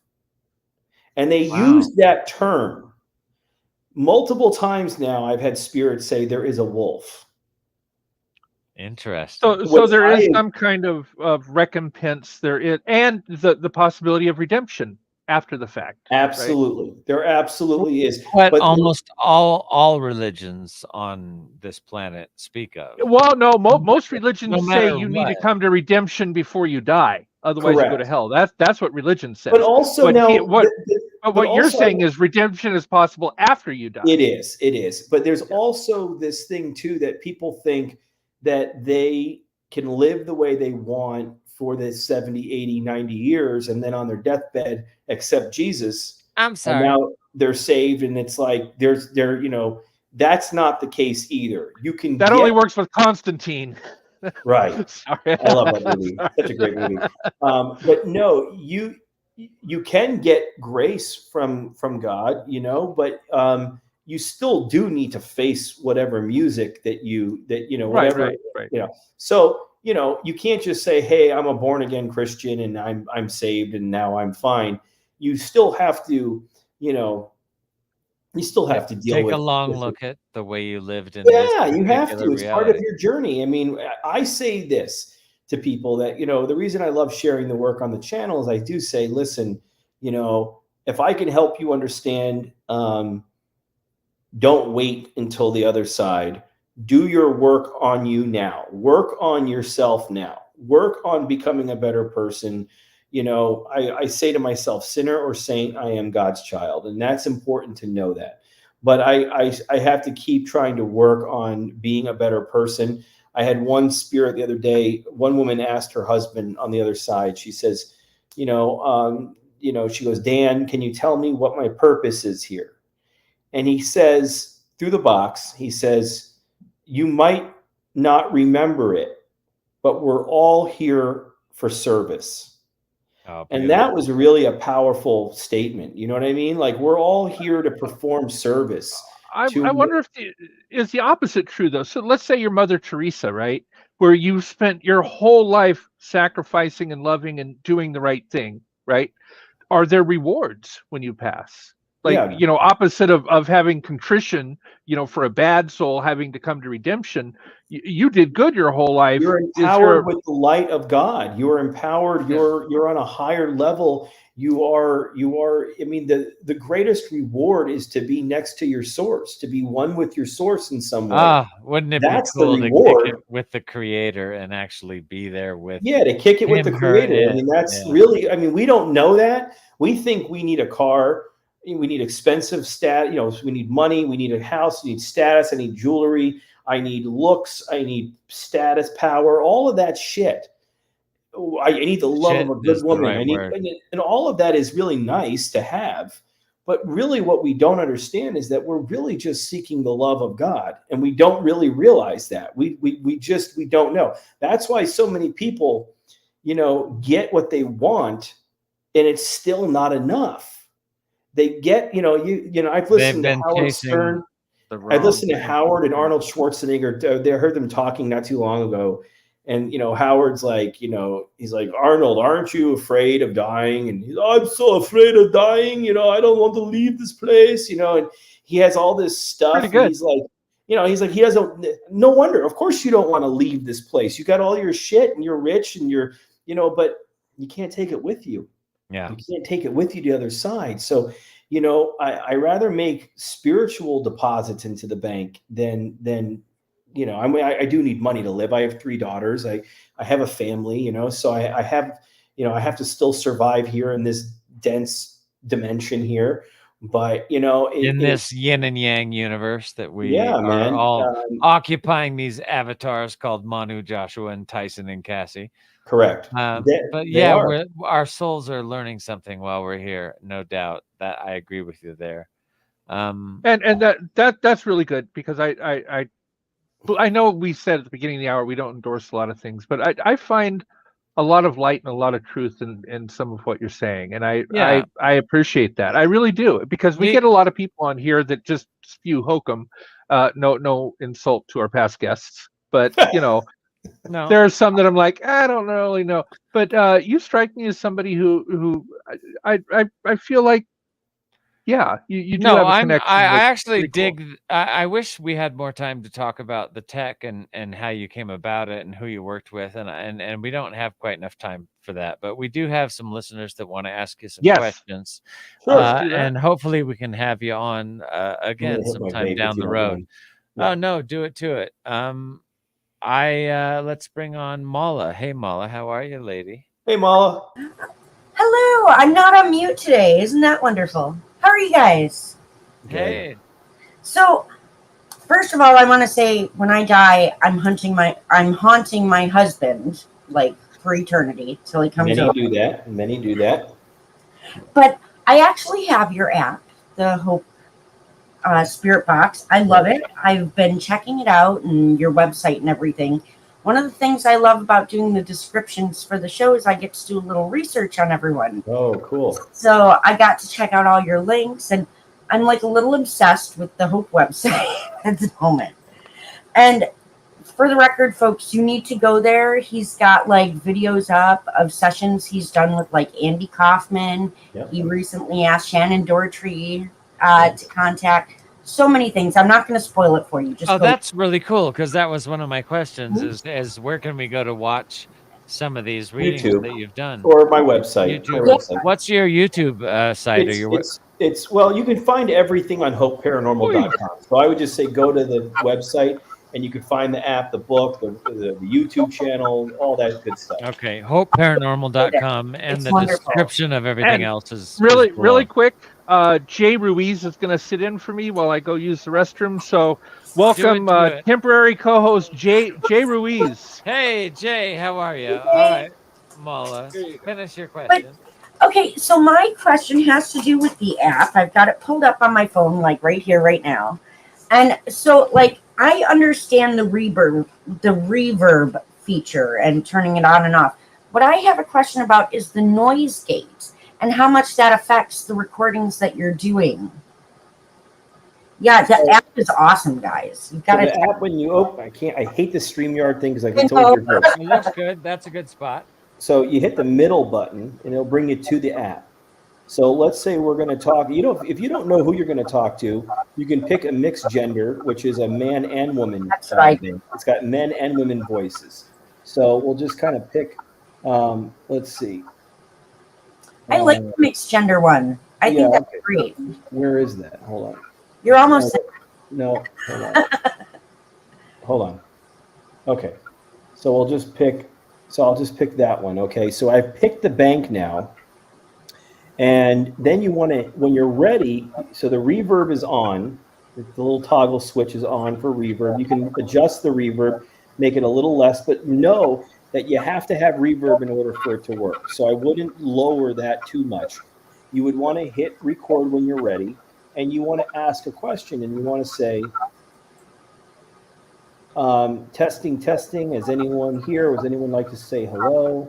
And they used that term multiple times now. I've had spirits say there is a wolf. Interesting. So there is some kind of recompense there is, and the possibility of redemption after the fact. Absolutely. Right? There absolutely is. But almost all religions on this planet speak of. Well, no, most religions say you need to come to redemption before you die. Otherwise you go to hell. That's what religion says. But also what you're saying is redemption is possible after you die. It is. But there's also this thing too, that people think that they can live the way they want for the 70, 80, 90 years, and then on their deathbed accept Jesus. I'm sorry. And now they're saved, and it's like that's not the case either. That only works with Constantine. Right. Sorry. I love that movie. Such a great movie. But no, you can get grace from God, but you still do need to face whatever music that whatever, right. So you can't just say, hey, I'm a born again Christian and I'm saved and now I'm fine. You still have to, you still have to deal Take with a long with look at the way you lived in this yeah, you have particular to. It's part of reality. your journey. I mean, I say this to people that, the reason I love sharing the work on the channel is I do say, listen, if I can help you understand, don't wait until the other side. Do your work on you now. Work on yourself now. Work on becoming a better person. I say to myself, sinner or saint, I am God's child. And that's important to know that. But I have to keep trying to work on being a better person. I had one spirit the other day. One woman asked her husband on the other side, she says, she goes, Dan, can you tell me what my purpose is here? And he says, through the box, he says, you might not remember it, but we're all here for service. Oh, And beautiful. that was really a powerful statement. You know what I mean? Like, we're all here to perform service. I wonder if is the opposite true though. So let's say you're Mother Teresa, right? Where you spent your whole life sacrificing and loving and doing the right thing, right? Are there rewards when you pass? Like, Yeah, opposite of having contrition, for a bad soul having to come to redemption, you did good your whole life. you're Is there empowered with the light of God. You are empowered. yeah. You're on a higher level. You are. I mean, the greatest reward is to be next to your source, to be one with your source in some way. Wouldn't it That's be cool the to kick reward. it with the creator and actually be there with Yeah, to kick it with the him, her, creator. I it? mean, that's Yeah. really, I mean, we don't know that. We think we need a car, we need expensive we need money, we need a house, we need status, I need jewelry, I need looks, I need status, power, all of that shit. I need the love Shit of a is good the woman. right word. And all of that is really nice to have. But really, what we don't understand is that we're really just seeking the love of God, and we don't really realize that. We don't know. That's why so many people, get what they want, and it's still not enough. They get, I've They've listened to been Howard chasing Stern. the I wrong listened to thing. Howard and Arnold Schwarzenegger. They heard them talking not too long ago, and Howard's like, he's like, Arnold, aren't you afraid of dying? And he's, I'm so afraid of dying. I don't want to leave this place. And he has all this stuff. Pretty And good. he's like, he doesn't. No wonder. Of course, you don't want to leave this place. You got all your shit, and you're rich, and you're, but you can't take it with you. Yeah. You can't take it with you to the other side. So, I rather make spiritual deposits into the bank than I mean, I do need money to live. I have 3 daughters. I have a family, so I have, I have to still survive here in this dense dimension here. But, In this yin and yang universe that we yeah, are man. all occupying these avatars called Manu, Joshua, and Tyson and Cassie. Correct. But They yeah, are. our souls are learning something while we're here. No doubt that I agree with you there. And that's really good, because I know we said at the beginning of the hour we don't endorse a lot of things, but I find a lot of light and a lot of truth in some of what you're saying, and Yeah. I appreciate that. I really do, because we get a lot of people on here that just spew hokum. No insult to our past guests, but No. there are some that I'm like, I don't really know. But you strike me as somebody who I feel like, yeah, you do No, have a I connection. I That's actually pretty cool. dig. I wish we had more time to talk about the tech and how you came about it and who you worked with, and we don't have quite enough time for that. But we do have some listeners that want to ask you some Yes. questions, Sure. Let's do that. and hopefully we can have you on again hit my sometime vape down if you the don't road. mind. Yeah. Oh no, do it to it. Let's bring on Mala. Hey Mala, how are you, lady? Hey, Mala. Hello, I'm not on mute today. Isn't that wonderful? How are you guys? Good. Hey. So, first of all, I want to say when I die, I'm haunting my husband like for eternity till he comes Many over. do that. Many do that. But I actually have your app, the Hope Spirit Box. I love it. I've been checking it out and your website and everything. One of the things I love about doing the descriptions for the show is I get to do a little research on everyone. Oh, cool. So I got to check out all your links, and I'm like a little obsessed with the Hope website at the moment. And for the record, folks, you need to go there. He's got like videos up of sessions he's done with like Andy Kaufman. Yep. He recently asked Shannon Doherty to contact. So many things. I'm not going to spoil it for you. Just Oh, go. that's really cool because that was one of my questions. Mhm. Is where can we go to watch some of these readings YouTube. that you've done? Or my website. YouTube. My website. What's your YouTube site or your It's well, you can find everything on hopeparanormal.com. So I would just say go to the website and you can find the app, the book, the YouTube channel, all that good stuff. Okay, hopeparanormal.com, and It's the wonderful. description of everything And else is Really below. quick, Jay Ruiz is going to sit in for me while I go use the restroom. So welcome, do it. temporary co-host Jay Ruiz. Hey Jay, how are you? Hey, All Jay. right, Mala, finish your question. Okay, so my question has to do with the app. I've got it pulled up on my phone, like right here, right now. And so, like, I understand the reverb feature and turning it on and off. What I have a question about is the noise gate and how much that affects the recordings that you're doing. Yeah, the app is awesome, guys. You've got So to. the app when you open, I hate the StreamYard thing because it's always reversed. It looks good. That's a good spot. So you hit the middle button and it'll bring you to the app. So let's say we're going to talk, if you don't know who you're going to talk to, you can pick a mixed gender, which is a man and woman. That's right. Thing. It's got men and women voices. So we'll just kind of pick, let's see. I like the mixed gender one. I think that's great. Where is that? Hold on. You're almost there. No, hold on. Hold on. Okay. So I'll just pick that one. Okay. So I've picked the bank now. And then you want to, when you're ready, so the reverb is on, the little toggle switch is on for reverb. You can adjust the reverb, make it a little less, but know that you have to have reverb in order for it to work. So I wouldn't lower that too much. You would want to hit record when you're ready, and you want to ask a question, and you want to say, testing, is anyone here? Would anyone like to say hello?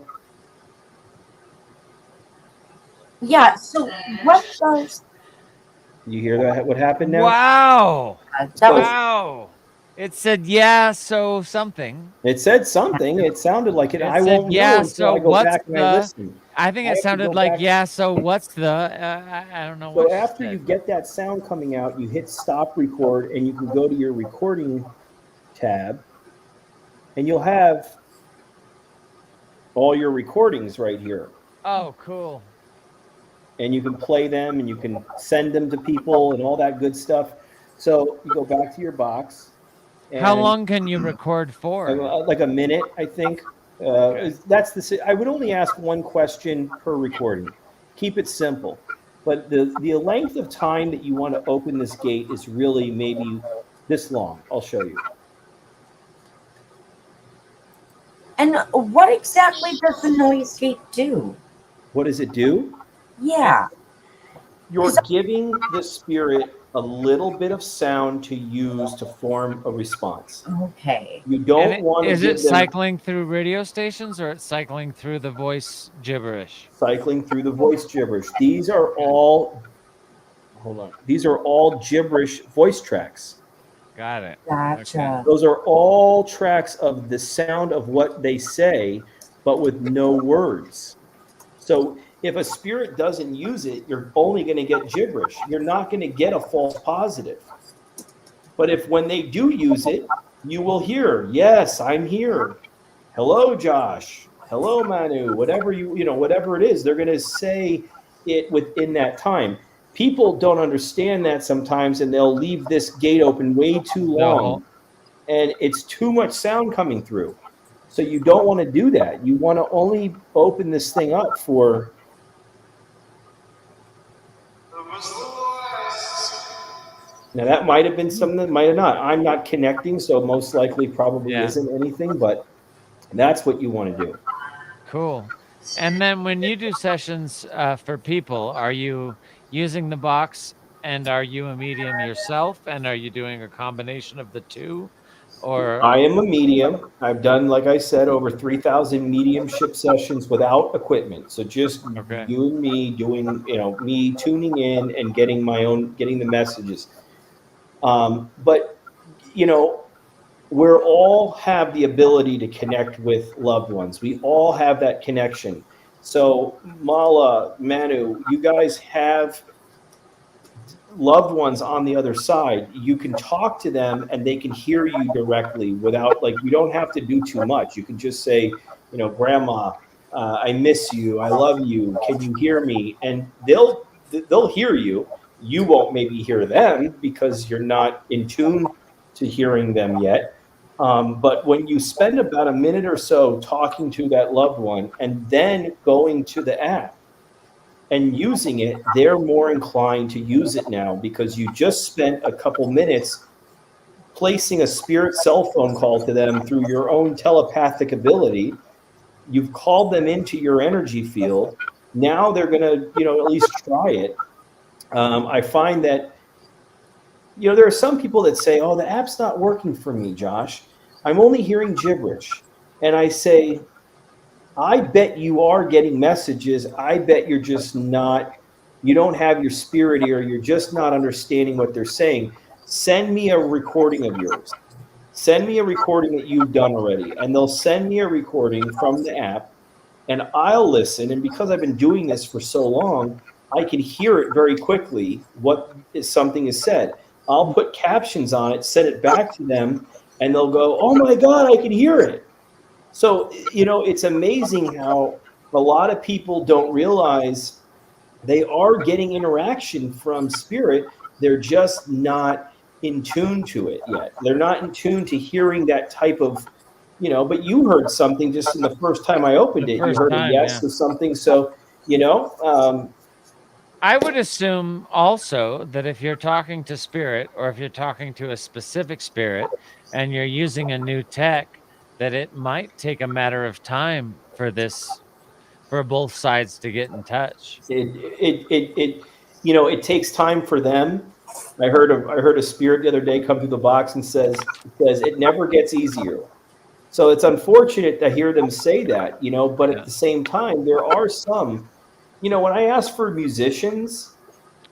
Yeah, so what does... You hear that? What happened now? Wow. That was... Wow. It said, yeah, so something. It said something. It sounded like it. It I said, won't yeah, know until so I go what's back and I listen. I think I it have to sounded go like, back. yeah, so what's the, I don't know what So she after said. you get that sound coming out, you hit stop record and you can go to your recording tab and you'll have all your recordings right here. Oh, cool. And you can play them and you can send them to people and all that good stuff. So you go back to your box. How and long can you record for? Like a minute, I think. Okay. I would only ask one question per recording. Keep it simple. But the length of time that you want to open this gate is really maybe this long. I'll show you. And what exactly does the noise gate do? What does it do? Yeah. You're giving the spirit a little bit of sound to use to form a response. Okay. You don't want to Is give it them cycling through radio stations or it's cycling through the voice gibberish? cycling through the voice gibberish. These are all, hold on. These are all gibberish voice tracks. Got it. Gotcha. Those are all tracks of the sound of what they say, but with no words. So if a spirit doesn't use it, you're only going to get gibberish. You're not going to get a false positive. But if when they do use it, you will hear, yes, I'm here. Hello, Josh. Hello, Manu. Whatever whatever it is, they're going to say it within that time. People don't understand that sometimes, and they'll leave this gate open way too long, and it's too much sound coming through. So you don't want to do that. You want to only open this thing up for. Now that might have been something that might have not. I'm not connecting, so most likely probably isn't anything, but that's what you want to do. Cool. And then when you do sessions for people, are you using the box and are you a medium yourself? And are you doing a combination of the two? Or I am a medium. I've done, like I said, over 3,000 mediumship sessions without equipment. So just you and me doing, me tuning in and getting the messages. But, we're all have the ability to connect with loved ones. We all have that connection. So Mala, Manu, you guys have loved ones on the other side. You can talk to them and they can hear you directly without, like, you don't have to do too much. You can just say, you know, grandma, I miss you, I love you, can you hear me? And they'll hear you. You won't maybe hear them because you're not in tune to hearing them yet. But when you spend about a minute or so talking to that loved one and then going to the app and using it, they're more inclined to use it now because you just spent a couple minutes placing a spirit cell phone call to them through your own telepathic ability. You've called them into your energy field. Now they're going to, you know, at least try it. I find that, you know, there are some people that say, oh, the app's not working for me, Josh. I'm only hearing gibberish. And I say, I bet you are getting messages. I bet you're just not, you don't have your spirit ear. You're just not understanding what they're saying. Send me a recording of yours. Send me a recording that you've done already. And they'll send me a recording from the app and I'll listen. And because I've been doing this for so long, I can hear it very quickly what is something is said. I'll put captions on it, send it back to them, and they'll go, oh my God, I can hear it. So, you know, it's amazing how a lot of people don't realize they are getting interaction from spirit. They're just not in tune to it yet. They're not in tune to hearing that type of, you know, but you heard something just in the first time I opened it. You heard a yes or something. So, you know, I would assume also that if you're talking to spirit or if you're talking to a specific spirit and you're using a new tech, that it might take a matter of time for both sides to get in touch. It you know, it takes time for them. I heard a spirit the other day come through the box and says it never gets easier. So it's unfortunate to hear them say that, you know, but at the same time, there are some, you know, when I ask for musicians,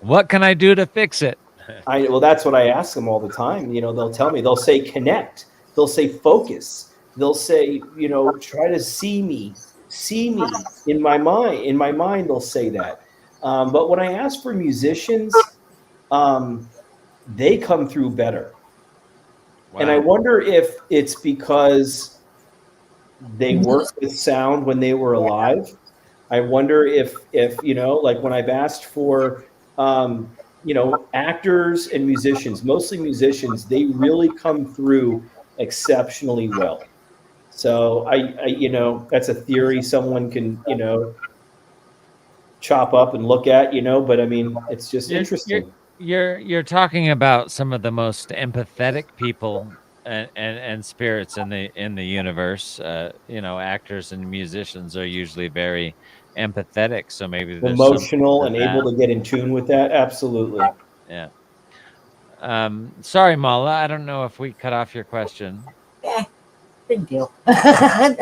what can I do to fix it? Well, that's what I ask them all the time. You know, they'll tell me, they'll say connect, they'll say focus, they'll say, you know, try to see me in my mind. In my mind, they'll say that. But when I ask for musicians, they come through better. Wow. And I wonder if it's because they worked with sound when they were alive. I wonder if you know, like when I've asked for you know, actors and musicians, mostly musicians, they really come through exceptionally well. So I you know, that's a theory someone can, you know, chop up and look at, you know, but I mean, it's just interesting. You're talking about some of the most empathetic people and spirits in the universe. You know, actors and musicians are usually very empathetic, so maybe there's emotional and able to get in tune with that. Absolutely. Yeah. Sorry, Mala, I don't know if we cut off your question. Yeah, big deal.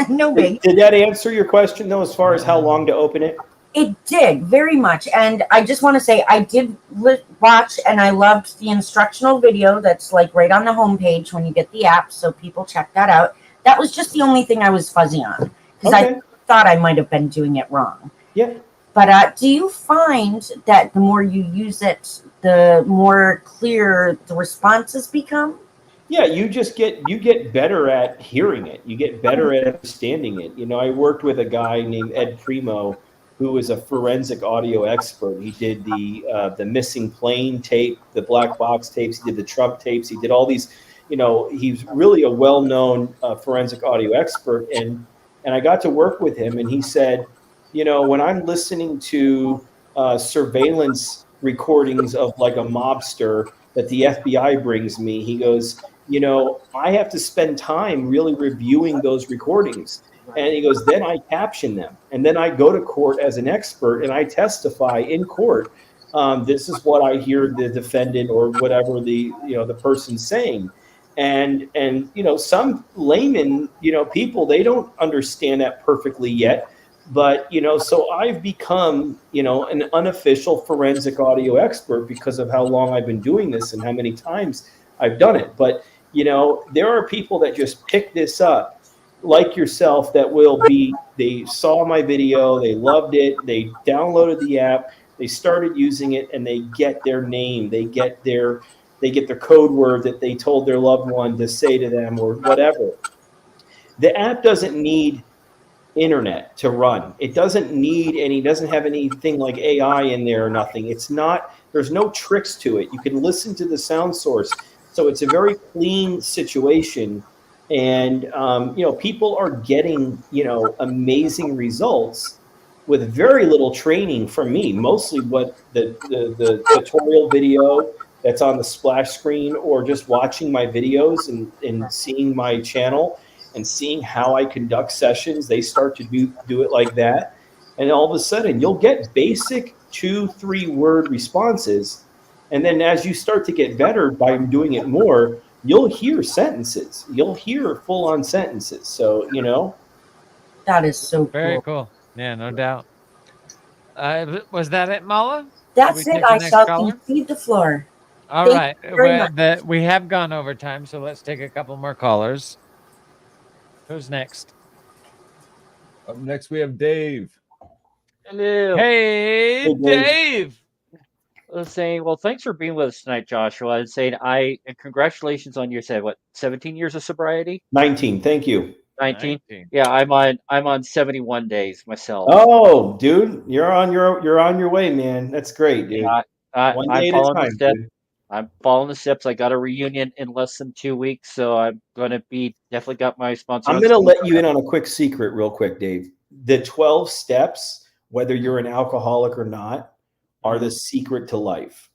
No big. Did that answer your question though, as far as how long to open it? It did, very much. And I just want to say I did watch and I loved the instructional video that's like right on the homepage when you get the app. So people check that out. That was just the only thing I was fuzzy on because I thought I might have been doing it wrong. Yeah. But do you find that the more you use it, the more clear the responses become? Yeah, you get better at hearing it. You get better at understanding it. You know, I worked with a guy named Ed Primo, who is a forensic audio expert. He did the missing plane tape, the black box tapes. He did the Trump tapes. He did all these. You know, he's really a well-known forensic audio expert. And I got to work with him, and he said, you know, when I'm listening to surveillance recordings of like a mobster that the FBI brings me, he goes, you know, I have to spend time really reviewing those recordings. And he goes, then I caption them. And then I go to court as an expert and I testify in court. This is what I hear the defendant or whatever the person's saying. And you know, some layman, you know, people, they don't understand that perfectly yet. But, you know, so I've become, you know, an unofficial forensic audio expert because of how long I've been doing this and how many times I've done it. But, You know, there are people that just pick this up, like yourself, that they saw my video, they loved it, they downloaded the app, they started using it, and they get their name, they get their code word that they told their loved one to say to them or whatever. The app doesn't need internet to run. It doesn't need any, doesn't have anything like AI in there or nothing. It's not, there's no tricks to it. You can listen to the sound source. So it's a very clean situation. And, you know, people are getting, you know, amazing results with very little training from me. Mostly what the tutorial video that's on the splash screen, or just watching my videos and seeing my channel and seeing how I conduct sessions. They start to do it like that. And all of a sudden you'll get basic 2-3 word responses. And then as you start to get better by doing it more, you'll hear sentences. You'll hear full on sentences. So, you know. That is so Very cool. cool. Yeah, no doubt. Was that it, Mala? That's we it. take the I next shall caller? concede the floor. All Thank right. you very much. We have gone over time, so let's take a couple more callers. Who's next? Up next, we have Dave. Hello. Hey, Hey, Dave. Dave. I was saying, well, thanks for being with us tonight, Joshua. I was saying, and congratulations on your 17 years of sobriety? 19. Thank you. 19? 19. Yeah, I'm on 71 days myself. Oh, dude, you're on your way, man. That's great, dude. Yeah, One I'm day at a following the time, steps. dude. I'm following the steps. I got a reunion in less than 2 weeks, so I'm gonna be definitely got my sponsor. I'm going to let you in on a quick secret real quick, Dave. The 12 steps, whether you're an alcoholic or not, are the secret to life.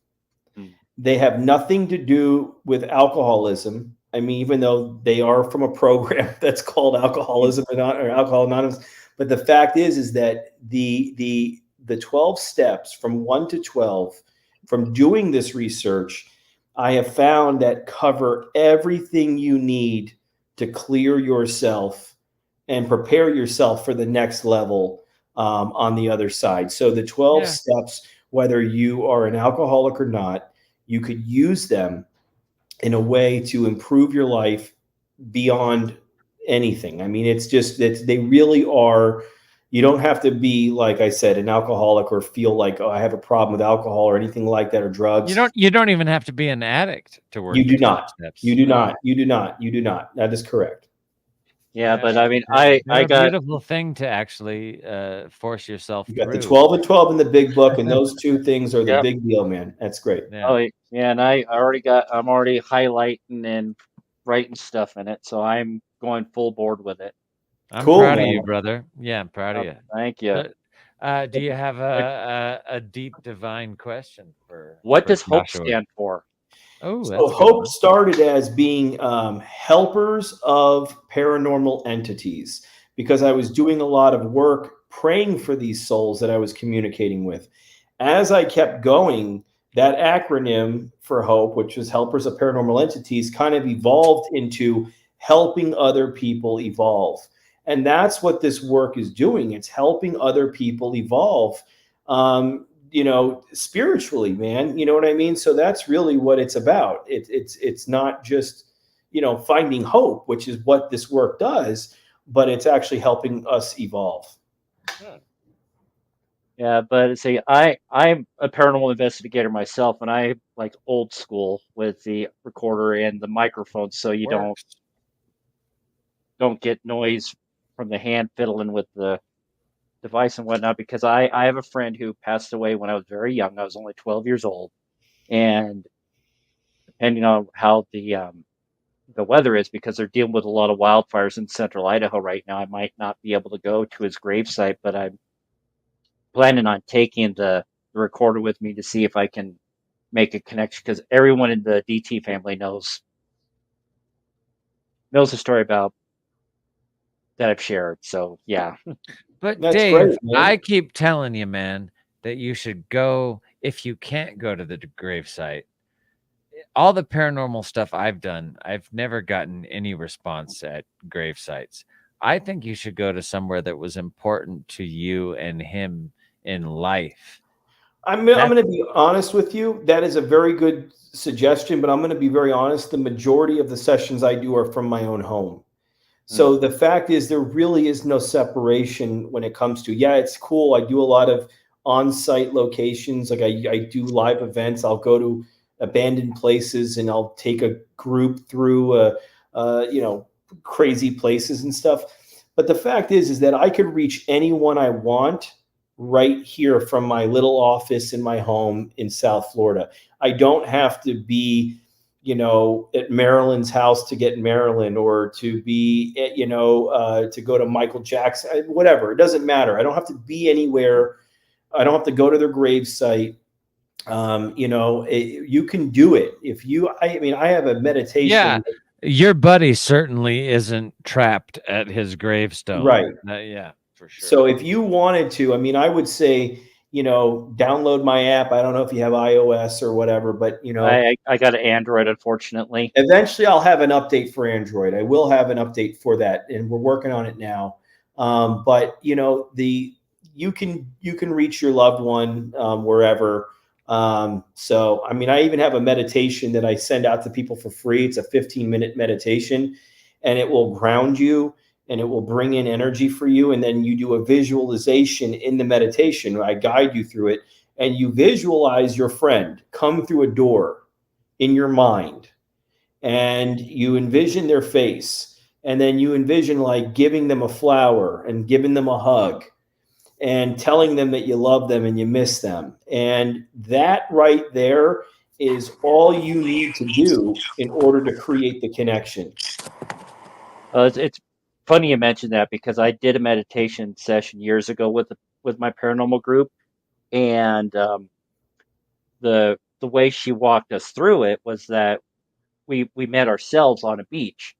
Mm. They have nothing to do with alcoholism. I mean, even though they are from a program that's called Alcoholism or Alcohol Anonymous, but the fact is that the 12 steps from 1 to 12, from doing this research, I have found that cover everything you need to clear yourself and prepare yourself for the next level on the other side. So the 12 steps, whether you are an alcoholic or not, you could use them in a way to improve your life beyond anything. I mean, it's just that they really are. You don't have to be, like I said, an alcoholic or feel like, oh, I have a problem with alcohol or anything like that, or drugs. You don't even have to be an addict to work. You do not. You do not. You do not. You do not. That is correct. Yeah, but I mean, they're I a got beautiful thing to actually force yourself You got through. the 12 and 12 in the big book, and those two things are the Yep. big deal, man. That's great. Yeah. Oh yeah, and I'm already highlighting and writing stuff in it, so I'm going full board with it. I'm Cool, proud of man. you, brother. Yeah, I'm proud of you. Thank you. Do you have a deep divine question for What does HOPE Joshua? stand for? Oh, So that's a good Hope one. started as being helpers of paranormal entities, because I was doing a lot of work praying for these souls that I was communicating with. As I kept going, that acronym for HOPE, which was Helpers of Paranormal Entities, kind of evolved into helping other people evolve. And that's what this work is doing. It's helping other people evolve. You know, spiritually, man, you know what I mean? So that's really what it's about. It's not just, you know, finding hope, which is what this work does, but it's actually helping us evolve. Yeah, but see, I'm a paranormal investigator myself, and I like old school with the recorder and the microphone, so you don't get noise from the hand fiddling with the device and whatnot. Because I have a friend who passed away when I was very young. I was only 12 years old, and depending on how the weather is, because they're dealing with a lot of wildfires in central Idaho right now, I might not be able to go to his gravesite, but I'm planning on taking the recorder with me to see if I can make a connection, because everyone in the DT family knows the story about that I've shared. So yeah. But That's Dave, great, man. I keep telling you, man, that you should go if you can't go to the gravesite. All the paranormal stuff I've done, I've never gotten any response at grave sites. I think you should go to somewhere that was important to you and him in life I'm going to be honest with you. That is a very good suggestion, but I'm going to be very honest. The majority of the sessions I do are from my own home. So the fact is, there really is no separation when it comes to, yeah, it's cool. I do a lot of on-site locations. Like I do live events. I'll go to abandoned places and I'll take a group through, crazy places and stuff. But the fact is that I could reach anyone I want right here from my little office in my home in South Florida. I don't have to be, at Marilyn's house to get Marilyn, or to be, to go to Michael Jackson, whatever. It doesn't matter. I don't have to be anywhere. I don't have to go to their grave site. You can do it if you. I have a meditation. Yeah, your buddy certainly isn't trapped at his gravestone, right? Yeah, for sure. So if you wanted to, I would say, download my app. I don't know if you have iOS or whatever, but I got an Android, unfortunately. Eventually I'll have an update for Android. I will have an update for that, and we're working on it now. But you can reach your loved one wherever. So I even have a meditation that I send out to people for free. It's a 15-minute meditation, and it will ground you and it will bring in energy for you. And then you do a visualization in the meditation. I guide you through it, and you visualize your friend come through a door in your mind, and you envision their face, and then you envision like giving them a flower and giving them a hug and telling them that you love them and you miss them. And that right there is all you need to do in order to create the connection. It's funny you mentioned that, because I did a meditation session years ago with my paranormal group, and the way she walked us through it was that we met ourselves on a beach.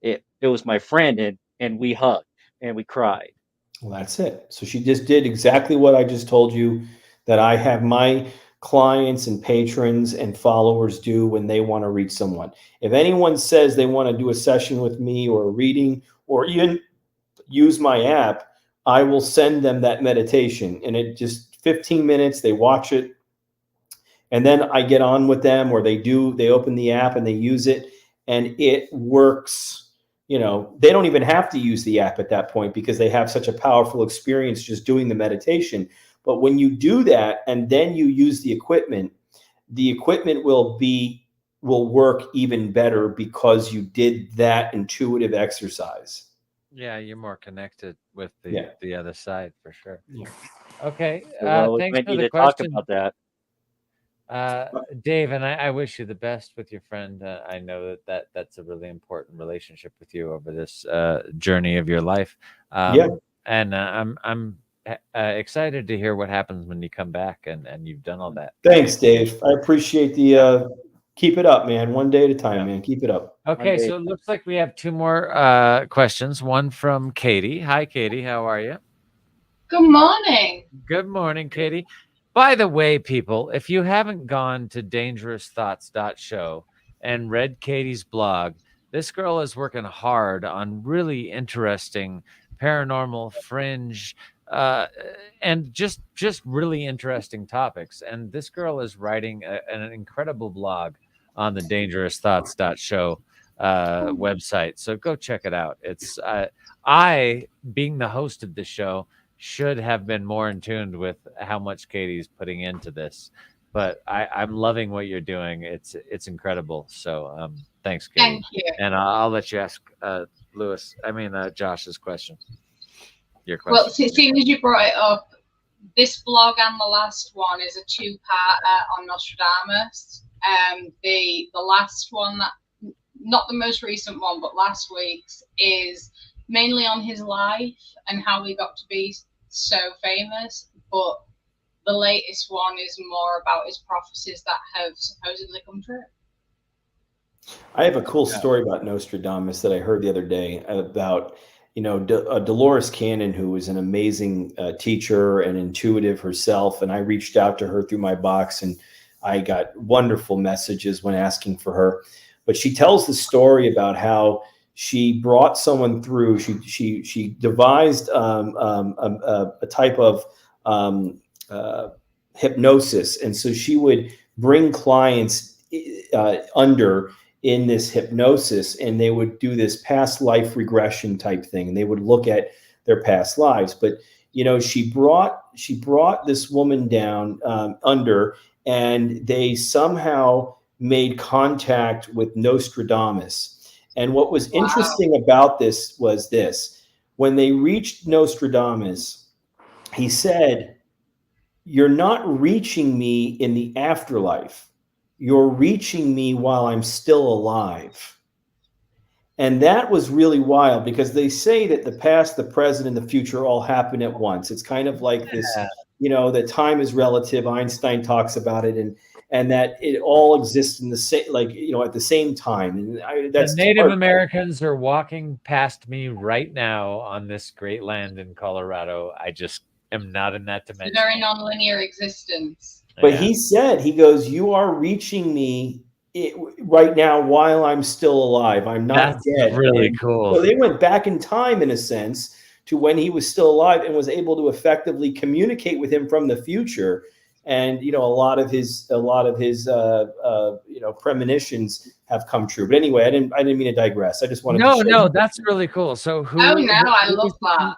It was my friend, and we hugged and we cried. Well, that's it. So she just did exactly what I just told you that I have my clients and patrons and followers do when they want to reach someone. If anyone says they want to do a session with me or a reading or even use my app, I will send them that meditation, and it just 15 minutes, they watch it, and then I get on with them, or they open the app and they use it, and it works. They don't even have to use the app at that point because they have such a powerful experience just doing the meditation. But when you do that and then you use the equipment will work even better because you did that intuitive exercise. Yeah, you're more connected with the other side for sure. Yeah. Okay. Well, we thanks might for need the to talk question, about that. Dave, and I wish you the best with your friend. I know that's a really important relationship with you over this journey of your life. And I'm excited to hear what happens when you come back and you've done all that. Thanks, Dave. I appreciate the keep it up, man. One day at a time, man. Keep it up. Okay, so it looks like we have two more questions. One from Katie. Hi, Katie. How are you? Good morning. Good morning, Katie. By the way, people, if you haven't gone to dangerousthoughts.show and read Katie's blog, this girl is working hard on really interesting paranormal, fringe, and just really interesting topics. And this girl is writing an incredible blog on the dangerousthoughts.show website. So go check it out. It's I, being the host of the show, should have been more in tune with how much Katie's putting into this, but I'm loving what you're doing. It's incredible. So thanks, Katie. Thank you. And I'll let you ask Josh's question. Your question. Well, seeing as you brought it up, this blog and the last one is a two-parter on Nostradamus. The last one, not the most recent one, but last week's, is mainly on his life and how he got to be so famous, but the latest one is more about his prophecies that have supposedly come true. I have a cool story about Nostradamus that I heard the other day about, Dolores Cannon, who was an amazing teacher and intuitive herself. And I reached out to her through my box, and I got wonderful messages when asking for her. But she tells the story about how she brought someone through. She devised a type of hypnosis. And so she would bring clients under in this hypnosis, and they would do this past life regression type thing, and they would look at their past lives. But she brought this woman down under, and they somehow made contact with Nostradamus. And what was interesting about this was this: when they reached Nostradamus, he said, "You're not reaching me in the afterlife. You're reaching me while I'm still alive." And that was really wild, because they say that the past, the present, and the future all happen at once. It's kind of like this, that time is relative. Einstein talks about it, and that it all exists in the same, at the same time. And that's the Native Americans are walking past me right now on this great land in Colorado. I just am not in that dimension. Very non-linear existence. But he said, he goes, "You are reaching me right now while I'm still alive. I'm not dead." Really cool. So they went back in time, in a sense, to when he was still alive, and was able to effectively communicate with him from the future. And a lot of his premonitions have come true. But anyway, I didn't mean to digress. I just wanted to No, that's really cool. So who? Oh no, I love that.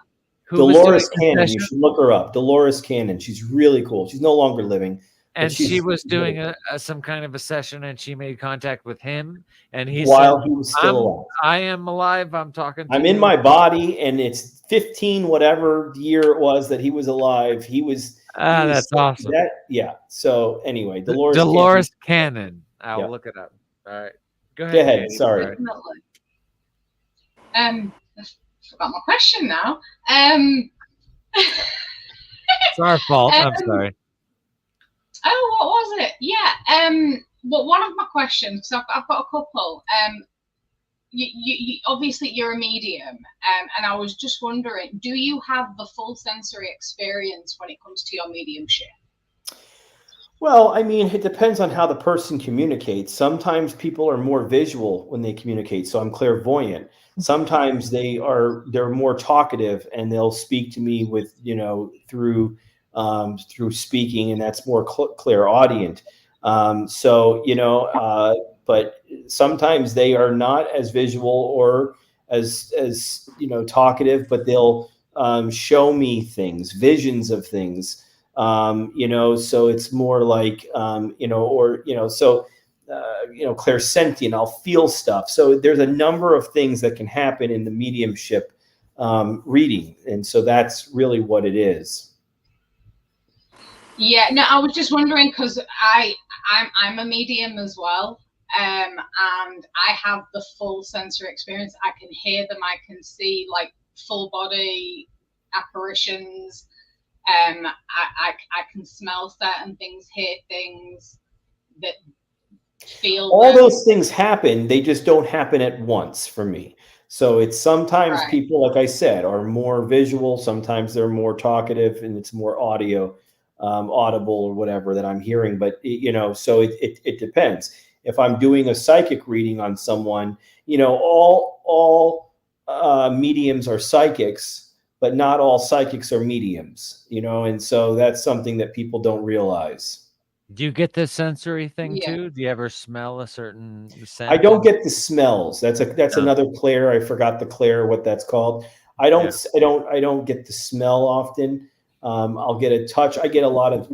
Dolores Cannon. You should look her up. Dolores Cannon. She's really cool. She's no longer living. And she was doing some kind of a session, and she made contact with him, and he while said, he was still alive. "I am alive. I'm talking to I'm in my body, and it's 15 whatever year it was that he was alive. That's awesome. So anyway, Dolores Cannon. I'll look it up. All right, go ahead. Go ahead. Sorry. I forgot my question now. It's our fault. I'm sorry. Oh, what was it? Yeah. Well, one of my questions, because I've got a couple. You obviously you're a medium, and I was just wondering, do you have the full sensory experience when it comes to your mediumship? Well, I mean, it depends on how the person communicates. Sometimes people are more visual when they communicate, so I'm clairvoyant. Sometimes they're more talkative, and they'll speak to me with through speaking, and that's more clairaudient. But sometimes they are not as visual or as talkative, but they'll show me things, visions of things. So it's more like clairsentient. I'll feel stuff. So there's a number of things that can happen in the mediumship reading, and so that's really what it is. Yeah, no, I was just wondering, because I'm a medium as well, and I have the full sensory experience. I can hear them, I can see like full body apparitions. I can smell certain things, hear things, that feel. All those things happen. They just don't happen at once for me. So it's sometimes people, like I said, are more visual. Sometimes they're more talkative, and it's more audible or whatever that I'm hearing. But so it depends. If I'm doing a psychic reading on someone, all mediums are psychics, but not all psychics are mediums. And so that's something that people don't realize. Do you get the sensory thing too? Do you ever smell a certain scent? I don't get the smells. That's another clair. I forgot the clair, what that's called. I don't get the smell often. I'll get a touch. I get a lot of,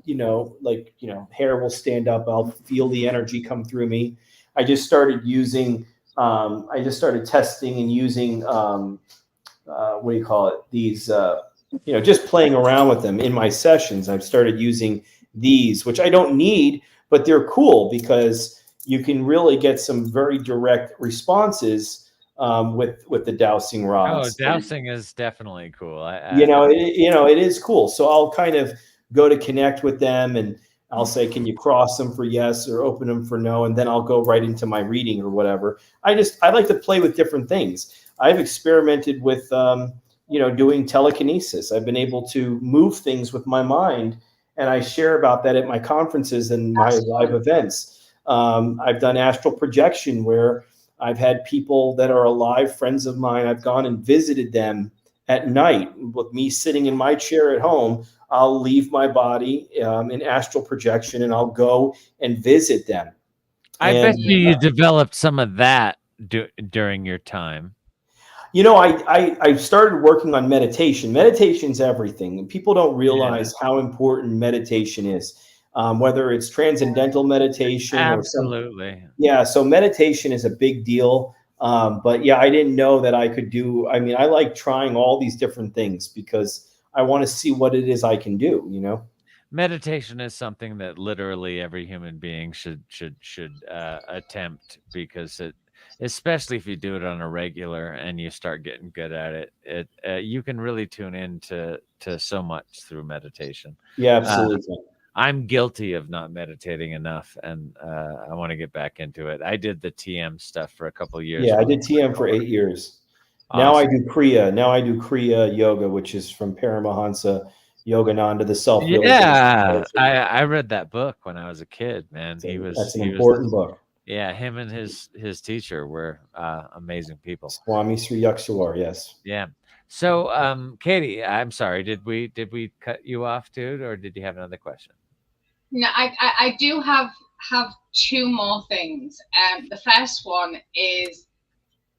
hair will stand up. I'll feel the energy come through me. I just started testing and using, what do you call it? These, just playing around with them in my sessions. I've started using these, which I don't need, but they're cool because you can really get some very direct responses with the dowsing rods. Oh, dowsing is definitely cool. It is cool. So I'll kind of go to connect with them, and I'll say, can you cross them for yes or open them for no? And then I'll go right into my reading or whatever. I like to play with different things. I've experimented with, doing telekinesis. I've been able to move things with my mind, and I share about that at my conferences and my live events. I've done astral projection, where I've had people that are alive, friends of mine. I've gone and visited them at night with me sitting in my chair at home. I'll leave my body in astral projection, and I'll go and visit them. I And, bet you developed some of that during your time. you know, I started working on meditation. Meditation's everything. People don't realize how important meditation is, whether it's transcendental meditation or some. Absolutely. Yeah, so meditation is a big deal. But yeah, I didn't know that I could do. I mean, I like trying all these different things because I want to see what it is I can do, you know? Meditation is something that literally every human being should attempt, because it, especially if you do it on a regular and you start getting good at it, you can really tune in to so much through meditation. Yeah, absolutely. I'm guilty of not meditating enough, and I want to get back into it. I did the TM stuff for a couple of years. Yeah, I did TM for 8 years. Awesome. Now I do Kriya. Now I do Kriya yoga, which is from Paramahansa Yogananda, the self-realization. Yeah, I read that book when I was a kid, man. That's an important book. Yeah, him and his teacher were amazing people. Swami Sri Yaksawar, yes. Yeah. So, Katie, I'm sorry. Did we cut you off, dude, or did you have another question? No, I do have two more things. The first one is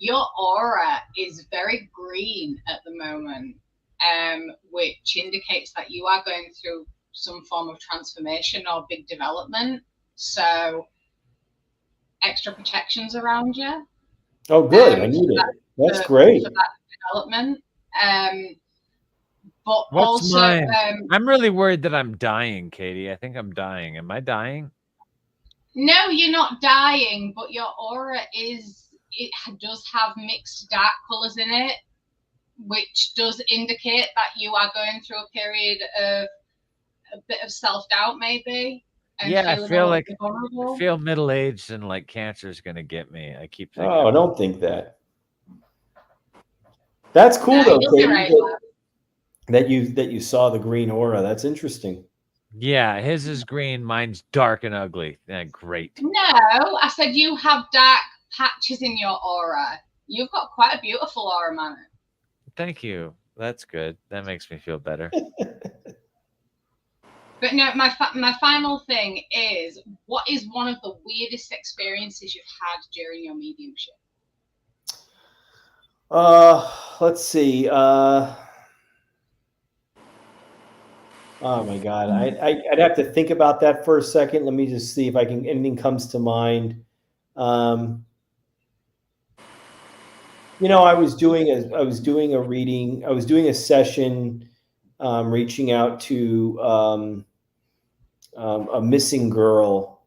your aura is very green at the moment, which indicates that you are going through some form of transformation or big development. So, extra protections around you. Oh, good. I need it. That's great. For that development. But What's also, mine? I'm really worried that I'm dying, Katie. I think I'm dying. Am I dying? No, you're not dying, but your aura does have mixed dark colors in it, which does indicate that you are going through a period of a bit of self-doubt, maybe. And Yeah, I feel middle-aged and like cancer is going to get me. I keep thinking. Oh, don't think that. That's cool though, Katie, that you saw the green aura. That's interesting. Yeah, his is green, mine's dark and ugly. Yeah, great. No, I said you have dark patches in your aura. You've got quite a beautiful aura, man. Thank you. That's good. That makes me feel better. But no, my final thing is, what is one of the weirdest experiences you've had during your mediumship? Let's see. Oh my God, I'd have to think about that for a second. Let me just see if anything comes to mind. You know, I was doing a reading. I was doing a session, reaching out to a missing girl,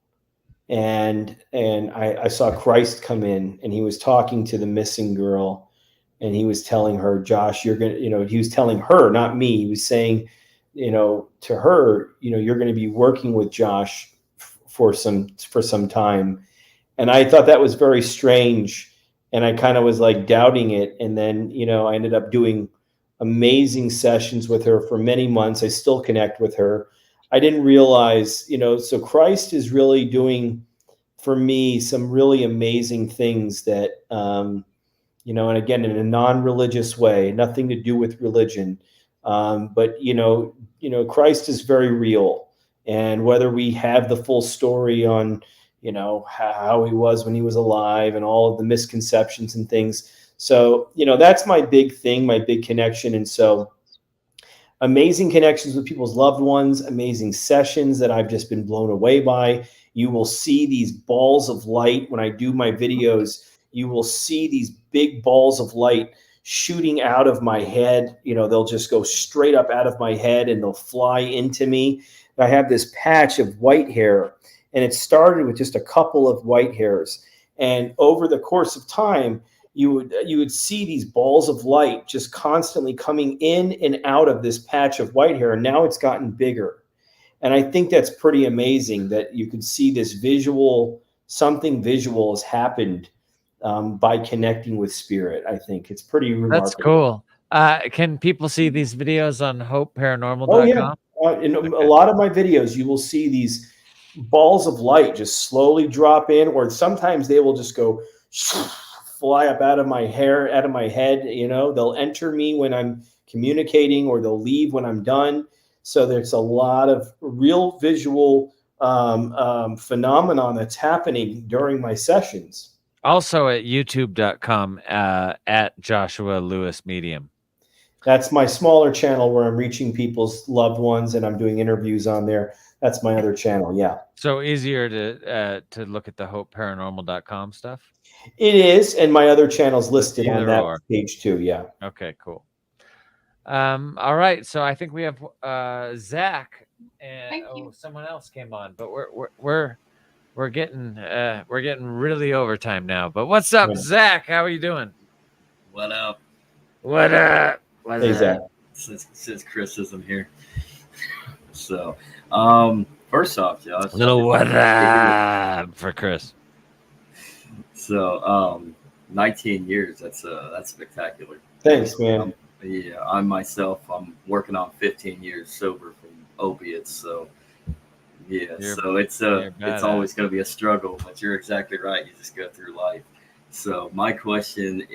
and I saw Christ come in, and he was talking to the missing girl, and he was telling her, Josh, you're gonna, he was telling her, not me. He was saying, to her, you're going to be working with Josh for some time. And I thought that was very strange. And I kind of was like doubting it. And then, I ended up doing amazing sessions with her for many months. I still connect with her. I didn't realize, so Christ is really doing for me some really amazing things that, and again, in a non-religious way, nothing to do with religion. But Christ is very real, and whether we have the full story on, how he was when he was alive and all of the misconceptions and things. So, that's my big thing, my big connection. And so amazing connections with people's loved ones, amazing sessions that I've just been blown away by. You will see these balls of light when I do my videos. You will see these big balls of light shooting out of my head. They'll just go straight up out of my head and they'll fly into me. I have this patch of white hair, and it started with just a couple of white hairs. And over the course of time, you would see these balls of light just constantly coming in and out of this patch of white hair. And now it's gotten bigger. And I think that's pretty amazing that you can see this something visual has happened by connecting with spirit. I think it's pretty remarkable. That's cool. Can people see these videos on HopeParanormal.com? Oh yeah. In a lot of my videos, you will see these balls of light just slowly drop in, or sometimes they will just go fly up out of my hair, out of my head. They'll enter me when I'm communicating, or they'll leave when I'm done. So there's a lot of real visual phenomenon that's happening during my sessions. Also at youtube.com at Joshua Lewis Medium. That's my smaller channel where I'm reaching people's loved ones and I'm doing interviews on there. That's my other channel. Yeah. So easier to look at the hopeparanormal.com stuff? It is. And my other channel's listed on Either that or. page too. Yeah. Okay, cool. All right. So I think we have Zach and Thank you. someone else came on, but we're getting really overtime now. But what's up, Yeah. Zach? How are you doing? What up? What up? What's Hey, Zach. up? Since Chris isn't here. So, first off, Josh. Little what up for Chris. So, 19 years. That's spectacular. Thanks, man. Yeah, I myself, I'm working on 15 years sober from opiates. So, yeah, it's always going to be a struggle. But you're exactly right. You just go through life. So, my question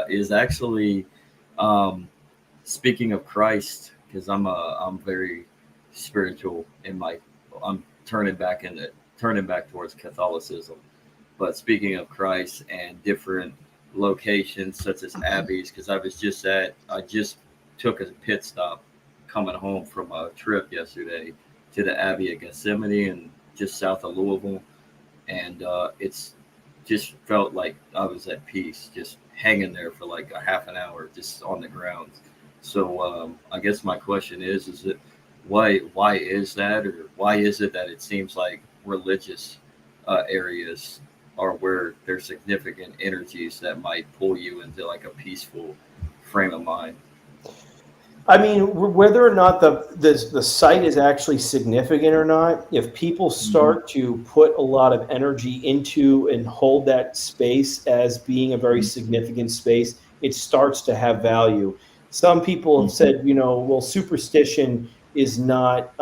is actually, speaking of Christ, because I'm very spiritual I'm turning back towards Catholicism. But speaking of Christ and different locations such as abbeys, because I just took a pit stop coming home from a trip yesterday to the Abbey of Gethsemane and just south of Louisville, and it's just felt like I was at peace, just hanging there for like a half an hour, just on the ground. So I guess my question is it why is that, or why is it that it seems like religious areas are where there's significant energies that might pull you into like a peaceful frame of mind? I mean, whether or not the site is actually significant or not, if people start to put a lot of energy into and hold that space as being a very significant space, it starts to have value. Some people have said, well, superstition is not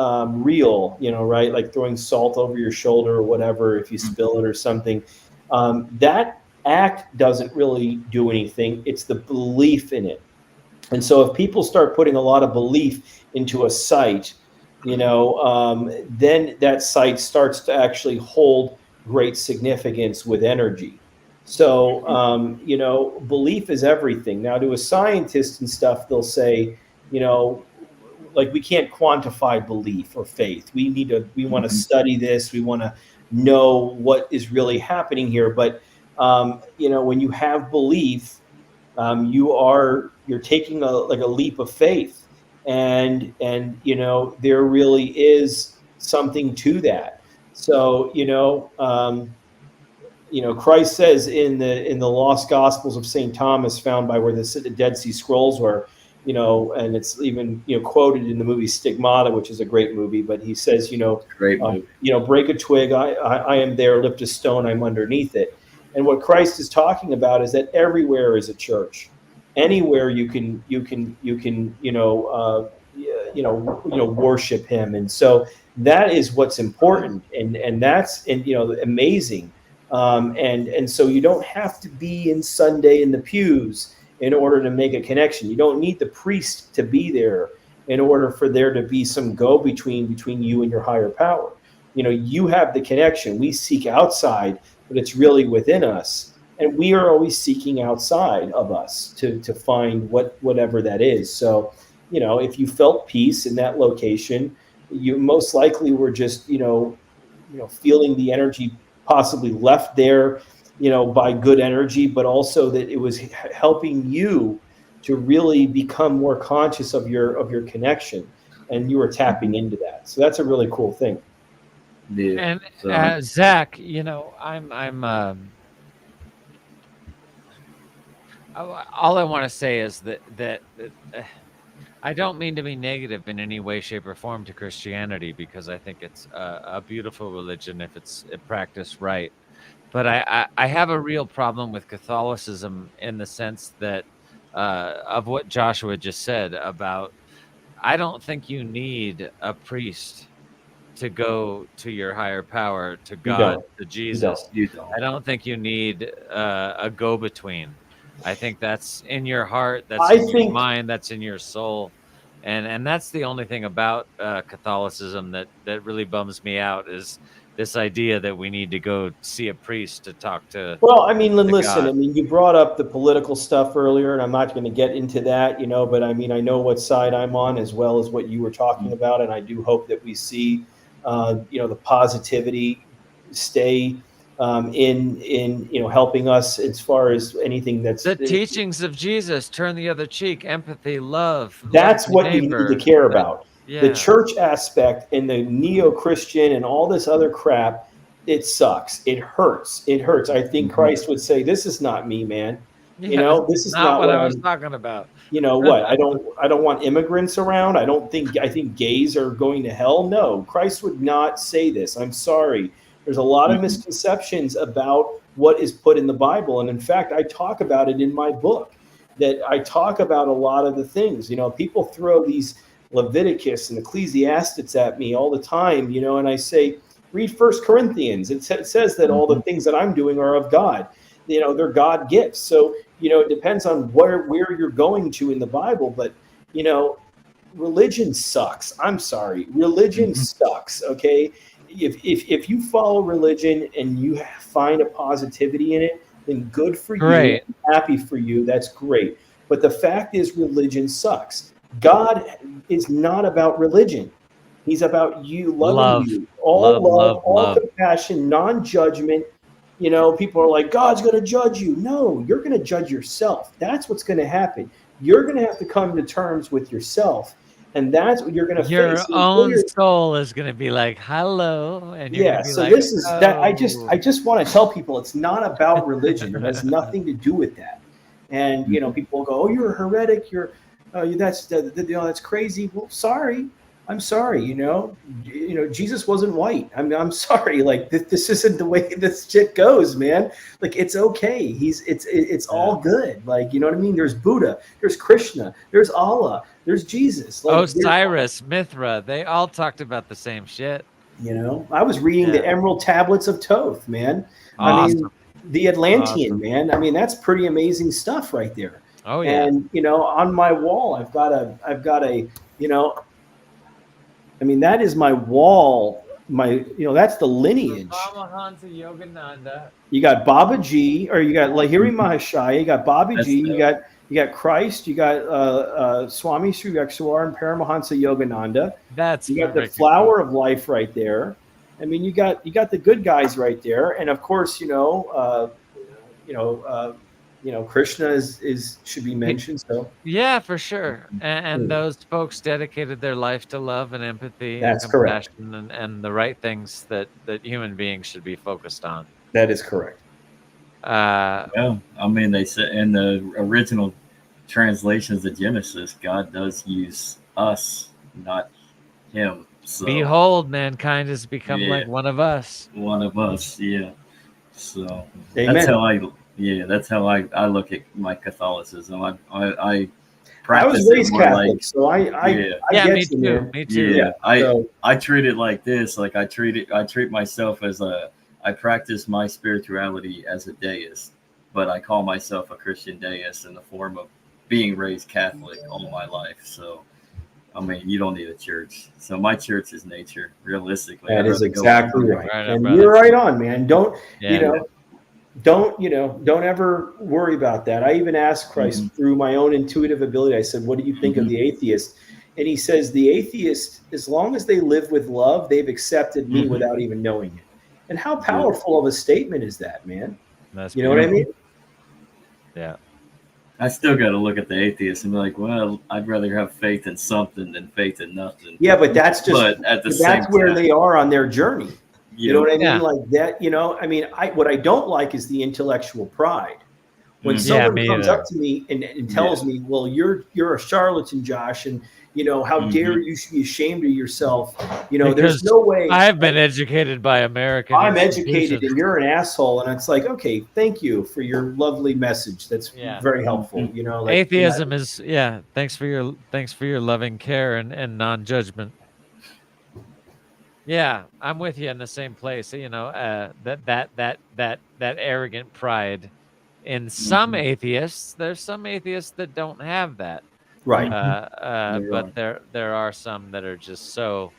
real, right? Like throwing salt over your shoulder or whatever if you spill it or something. That act doesn't really do anything. It's the belief in it. And so if people start putting a lot of belief into a site, then that site starts to actually hold great significance with energy. So, belief is everything. Now, to a scientist and stuff, they'll say, like, we can't quantify belief or faith. We want to study this. We want to know what is really happening here. But, when you have belief, you're taking a leap of faith, and there really is something to that. So Christ says in the Lost Gospels of St. Thomas, found by where the Dead Sea Scrolls were, and it's even quoted in the movie Stigmata, which is a great movie. But he says, Great movie. break a twig, I am there. Lift a stone, I'm underneath it. And what Christ is talking about is that everywhere is a church. Anywhere you can worship Him, and so that is what's important, and that's amazing. And so you don't have to be in Sunday in the pews in order to make a connection. You don't need the priest to be there in order for there to be some go-between you and your higher power. You have the connection. We seek outside, but it's really within us. And we are always seeking outside of us to find whatever that is. So, if you felt peace in that location, you most likely were just, feeling the energy possibly left there, by good energy, but also that it was helping you to really become more conscious of your connection, and you were tapping into that. So that's a really cool thing. Yeah. And Zach, all I want to say is that I don't mean to be negative in any way, shape, or form to Christianity, because I think it's a beautiful religion if it's practiced right. But I have a real problem with Catholicism in the sense that of what Joshua just said about, I don't think you need a priest to go to your higher power, to God, to Jesus. You don't. I don't think you need a go-between. I think that's in your heart, that's in your mind, that's in your soul. And that's the only thing about Catholicism that really bums me out, is this idea that we need to go see a priest to talk to. Well, I mean, listen, God. I mean, you brought up the political stuff earlier, and I'm not going to get into that, but I mean, I know what side I'm on as well as what you were talking about, and I do hope that we see, the positivity stay in helping us as far as anything that's The teachings of Jesus: turn the other cheek, empathy, love. that's love what we need to neighbor. care about. Yeah. The church aspect and the neo-Christian and all this other crap, it sucks. It hurts. It hurts. I think Christ would say, "This is not me, man. This is not what what I was I'm." talking about. What? I don't want immigrants around. I think gays are going to hell. No, Christ would not say this. I'm sorry. There's a lot of misconceptions about what is put in the Bible. And in fact, I talk about it in my book, that I talk about a lot of the things. People throw these Leviticus and Ecclesiastes at me all the time, and I say, read First Corinthians. It says that all the things that I'm doing are of God. They're God gifts. So, it depends on where you're going to in the Bible. But, religion sucks. I'm sorry. Religion sucks. Okay. If you follow religion and you find a positivity in it, then good for you. I'm happy for you. That's great. But the fact is, religion sucks. God is not about religion. He's about you, loving you. All love, all compassion, non-judgment. People are like, God's going to judge you. No, you're going to judge yourself. That's what's going to happen. You're going to have to come to terms with yourself. And that's what you're going to face. Your own soul is going to be like, hello. And you're going to be so like, this is that. I just want to tell people it's not about religion. It has nothing to do with that. And, people go, oh, you're a heretic. That's crazy. Well, sorry. I'm sorry, Jesus wasn't white. I'm sorry. Like this isn't the way this shit goes, man. Like it's okay. It's all good. Like, you know what I mean? There's Buddha, there's Krishna, there's Allah, there's Jesus. Like, Osiris, Mithra, they all talked about the same shit. I was reading the Emerald Tablets of Thoth, man. Awesome. I mean, the Atlantean, man. I mean, that's pretty amazing stuff right there. Oh yeah. And on my wall, I've got a I mean, that is my wall. That's the lineage. Paramahansa Yogananda. You got Babaji, or you got Lahiri Mahashaya. You got Babaji. You got Christ. You got Swami Sri Yuksawar and Paramahansa Yogananda. You got the flower of life right there. I mean, you got the good guys right there, and of course, Krishna is should be mentioned. So yeah, for sure. And those folks dedicated their life to love and empathy. That's and correct. And the right things that human beings should be focused on. That is correct. I mean, they said in the original translations of Genesis, God does use us, not him. So, behold, mankind has become like one of us. One of us, yeah. So Amen. that's how I look at my Catholicism. I was raised Catholic, so I get me too. Me too. Yeah, I treat it like this. Like I treat myself as I practice my spirituality as a deist, but I call myself a Christian deist in the form of being raised Catholic all my life. So, I mean, you don't need a church. So my church is nature. Realistically, that is exactly right. And you're right on, man. Don't ever worry about that. I even asked Christ through my own intuitive ability. I said, what do you think of the atheist? And he says, the atheist, as long as they live with love, they've accepted me without even knowing it. And how powerful of a statement is that, man? That's what I mean? Yeah. I still got to look at the atheist and be like, well, I'd rather have faith in something than faith in nothing. Yeah, but that's just that's where they are on their journey. You know what I mean? Yeah. Like that, I mean, what I don't like is the intellectual pride. When someone comes up to me and tells me, well, you're a charlatan, Josh, and how dare you should be ashamed of yourself. There's no way. I've been educated by American. I'm educated and you're an asshole. And it's like, okay, thank you for your lovely message. That's very helpful. Atheism is thanks for your loving care and non-judgment. Yeah, I'm with you in the same place. That arrogant pride in some atheists. There's some atheists that don't have that. Right. But there are some that are just so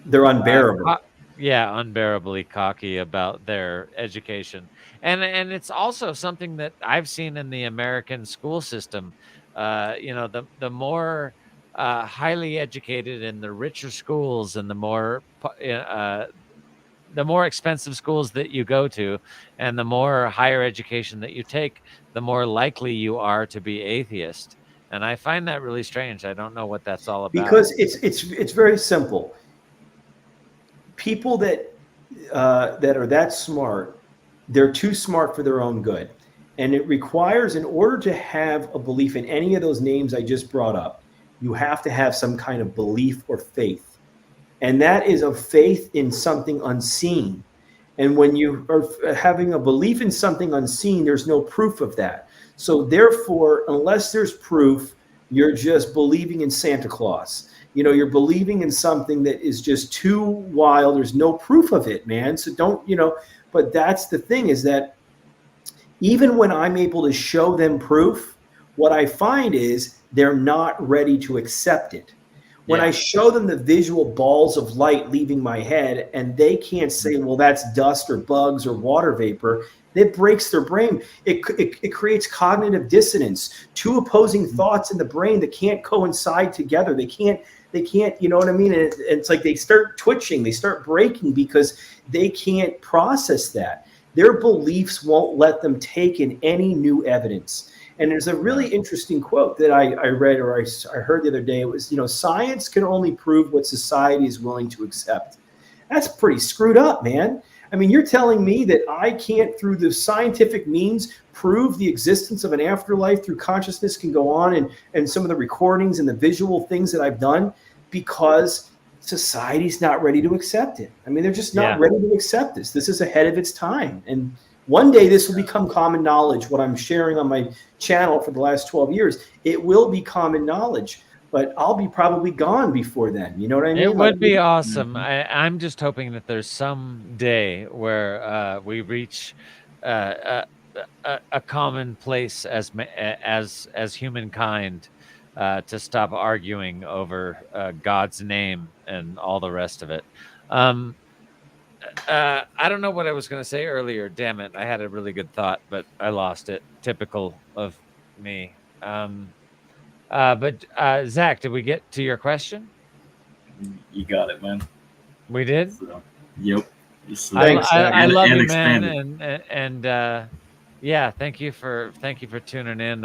They're unbearable. unbearably cocky about their education, and it's also something that I've seen in the American school system. The more highly educated in the richer schools, and the more expensive schools that you go to, and the more higher education that you take, the more likely you are to be atheist. And I find that really strange. I don't know what that's all about. Because it's very simple. People that are that smart, they're too smart for their own good. And it requires, in order to have a belief in any of those names I just brought up, you have to have some kind of belief or faith. And that is a faith in something unseen. And when you are having a belief in something unseen, there's no proof of that. So therefore, unless there's proof, you're just believing in Santa Claus. You're believing in something that is just too wild. There's no proof of it, man. So don't, but that's the thing, is that even when I'm able to show them proof, what I find is they're not ready to accept it. When I show them the visual balls of light leaving my head, and they can't say, well, that's dust or bugs or water vapor, it breaks their brain. It creates cognitive dissonance, two opposing thoughts in the brain that can't coincide together. They can't, you know what I mean? And it's like they start twitching, they start breaking because they can't process that. Their beliefs won't let them take in any new evidence. And there's a really interesting quote that I read, or I heard the other day. It was, science can only prove what society is willing to accept. That's pretty screwed up, man. I mean, you're telling me that I can't, through the scientific means, prove the existence of an afterlife through consciousness can go on, and some of the recordings and the visual things that I've done, because society's not ready to accept it. I mean, they're just not ready to accept this. This is ahead of its time. And one day this will become common knowledge. What I'm sharing on my channel for the last 12 years, it will be common knowledge, but I'll be probably gone before then. You know what I mean? It would be awesome. I'm just hoping that there's some day where we reach a common place as humankind, to stop arguing over God's name and all the rest of it. I don't know what I was going to say earlier. Damn it. I had a really good thought, but I lost it. Typical of me. But Zach, did we get to your question? You got it, man. We did? So, yep. I love you, man. And yeah, thank you for tuning in.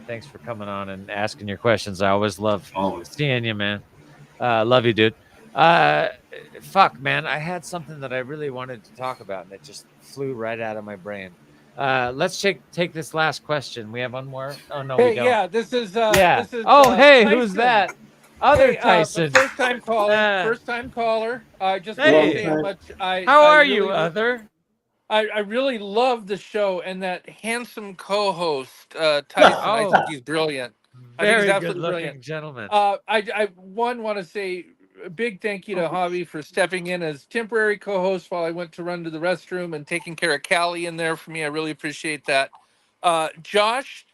Thanks for coming on and asking your questions. I always love seeing you, man. Love you, dude. Fuck, man. I had something that I really wanted to talk about, and it just flew right out of my brain. Let's take this last question. We have one more. Oh no, we don't. Yeah, this is hey, Tyson. Who's that? Other Tyson. First time caller. I just want to say how much How are you, Other? I really love the show, and that handsome co-host, Tyson. I think he's brilliant. Very good-looking gentleman. I want to say a big thank you to Javi for stepping in as temporary co-host while I went to run to the restroom and taking care of Callie in there for me. I really appreciate that. Josh,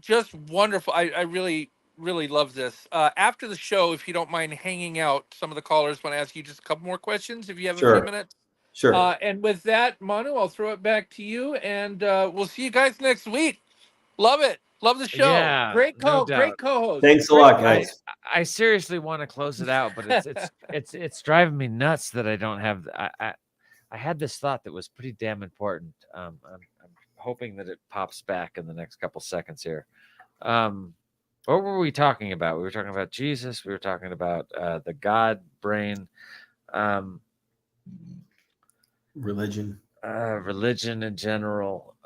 just wonderful. I really love this. After the show, if you don't mind hanging out, some of the callers want to ask you just a couple more questions if you have a few minutes. Sure. And with that, Manu, I'll throw it back to you, and we'll see you guys next week. Love it. Love the show. Yeah, great co-host. Thanks a lot, guys. I seriously want to close it out, but it's driving me nuts that I don't have. I had this thought that was pretty damn important. I'm hoping that it pops back in the next couple seconds here. What were we talking about? We were talking about Jesus. We were talking about the God brain. Religion. Religion in general.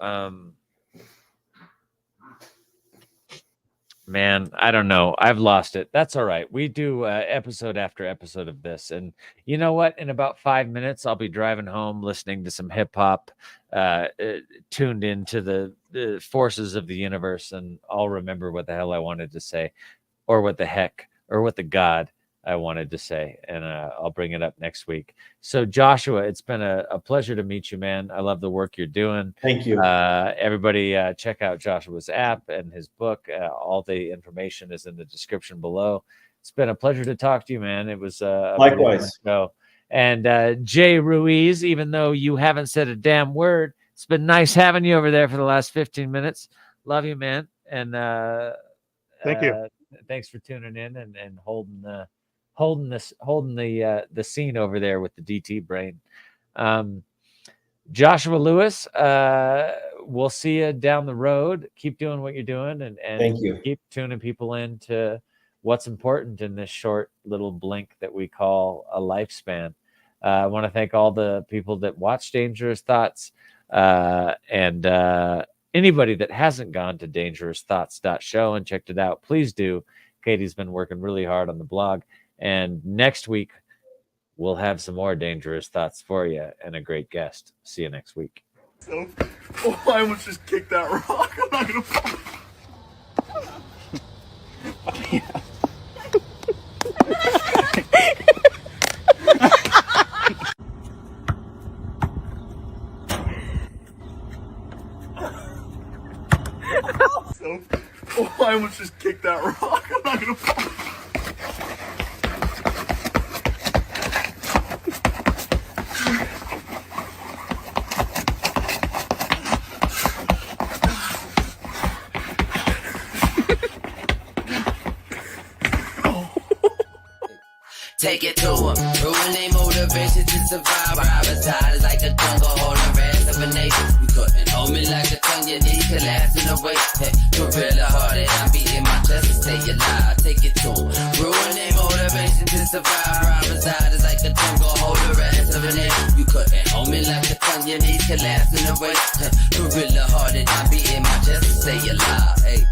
Man, I don't know. I've lost it. That's all right. We do episode after episode of this. And you know what? In about 5 minutes, I'll be driving home listening to some hip hop, tuned into the forces of the universe. And I'll remember what the hell I wanted to say, or what the heck, or what the God I wanted to say, and I'll bring it up next week. So Joshua, it's been a pleasure to meet you, man. I love the work you're doing. Thank you. Everybody check out Joshua's app and his book. All the information is in the description below. It's been a pleasure to talk to you, man. It was a likewise. Show. And Jay Ruiz, even though you haven't said a damn word, it's been nice having you over there for the last 15 minutes. Love you, man. And thank you. Thanks for tuning in and holding the scene over there with the DT brain. Joshua Lewis, we'll see you down the road. Keep doing what you're doing, and thank you. Keep tuning people in to what's important in this short little blink that we call a lifespan. I want to thank all the people that watch Dangerous Thoughts, and anybody that hasn't gone to dangerousthoughts.show and checked it out, please do. Katie's been working really hard on the blog, and next week we'll have some more dangerous thoughts for you and a great guest. See you next week. So, I almost just kicked that rock. I'm not gonna fall. Yeah. So, I almost just kicked that rock. I'm not gonna fall. Take it to them, ruining motivation to survive. Private side is like a jungle holding rest of a nation. You couldn't hold me like a tongue, your knee collapsing away. Hey, gorilla hearted, I'm beating my chest to stay alive. Take it to them, ruining motivation to survive. Private side is like a jungle holding rest of a nation. You couldn't hold me like a tongue, your knee collapsing away. Hey, gorilla hearted, I'm beating my chest to stay alive. Hey.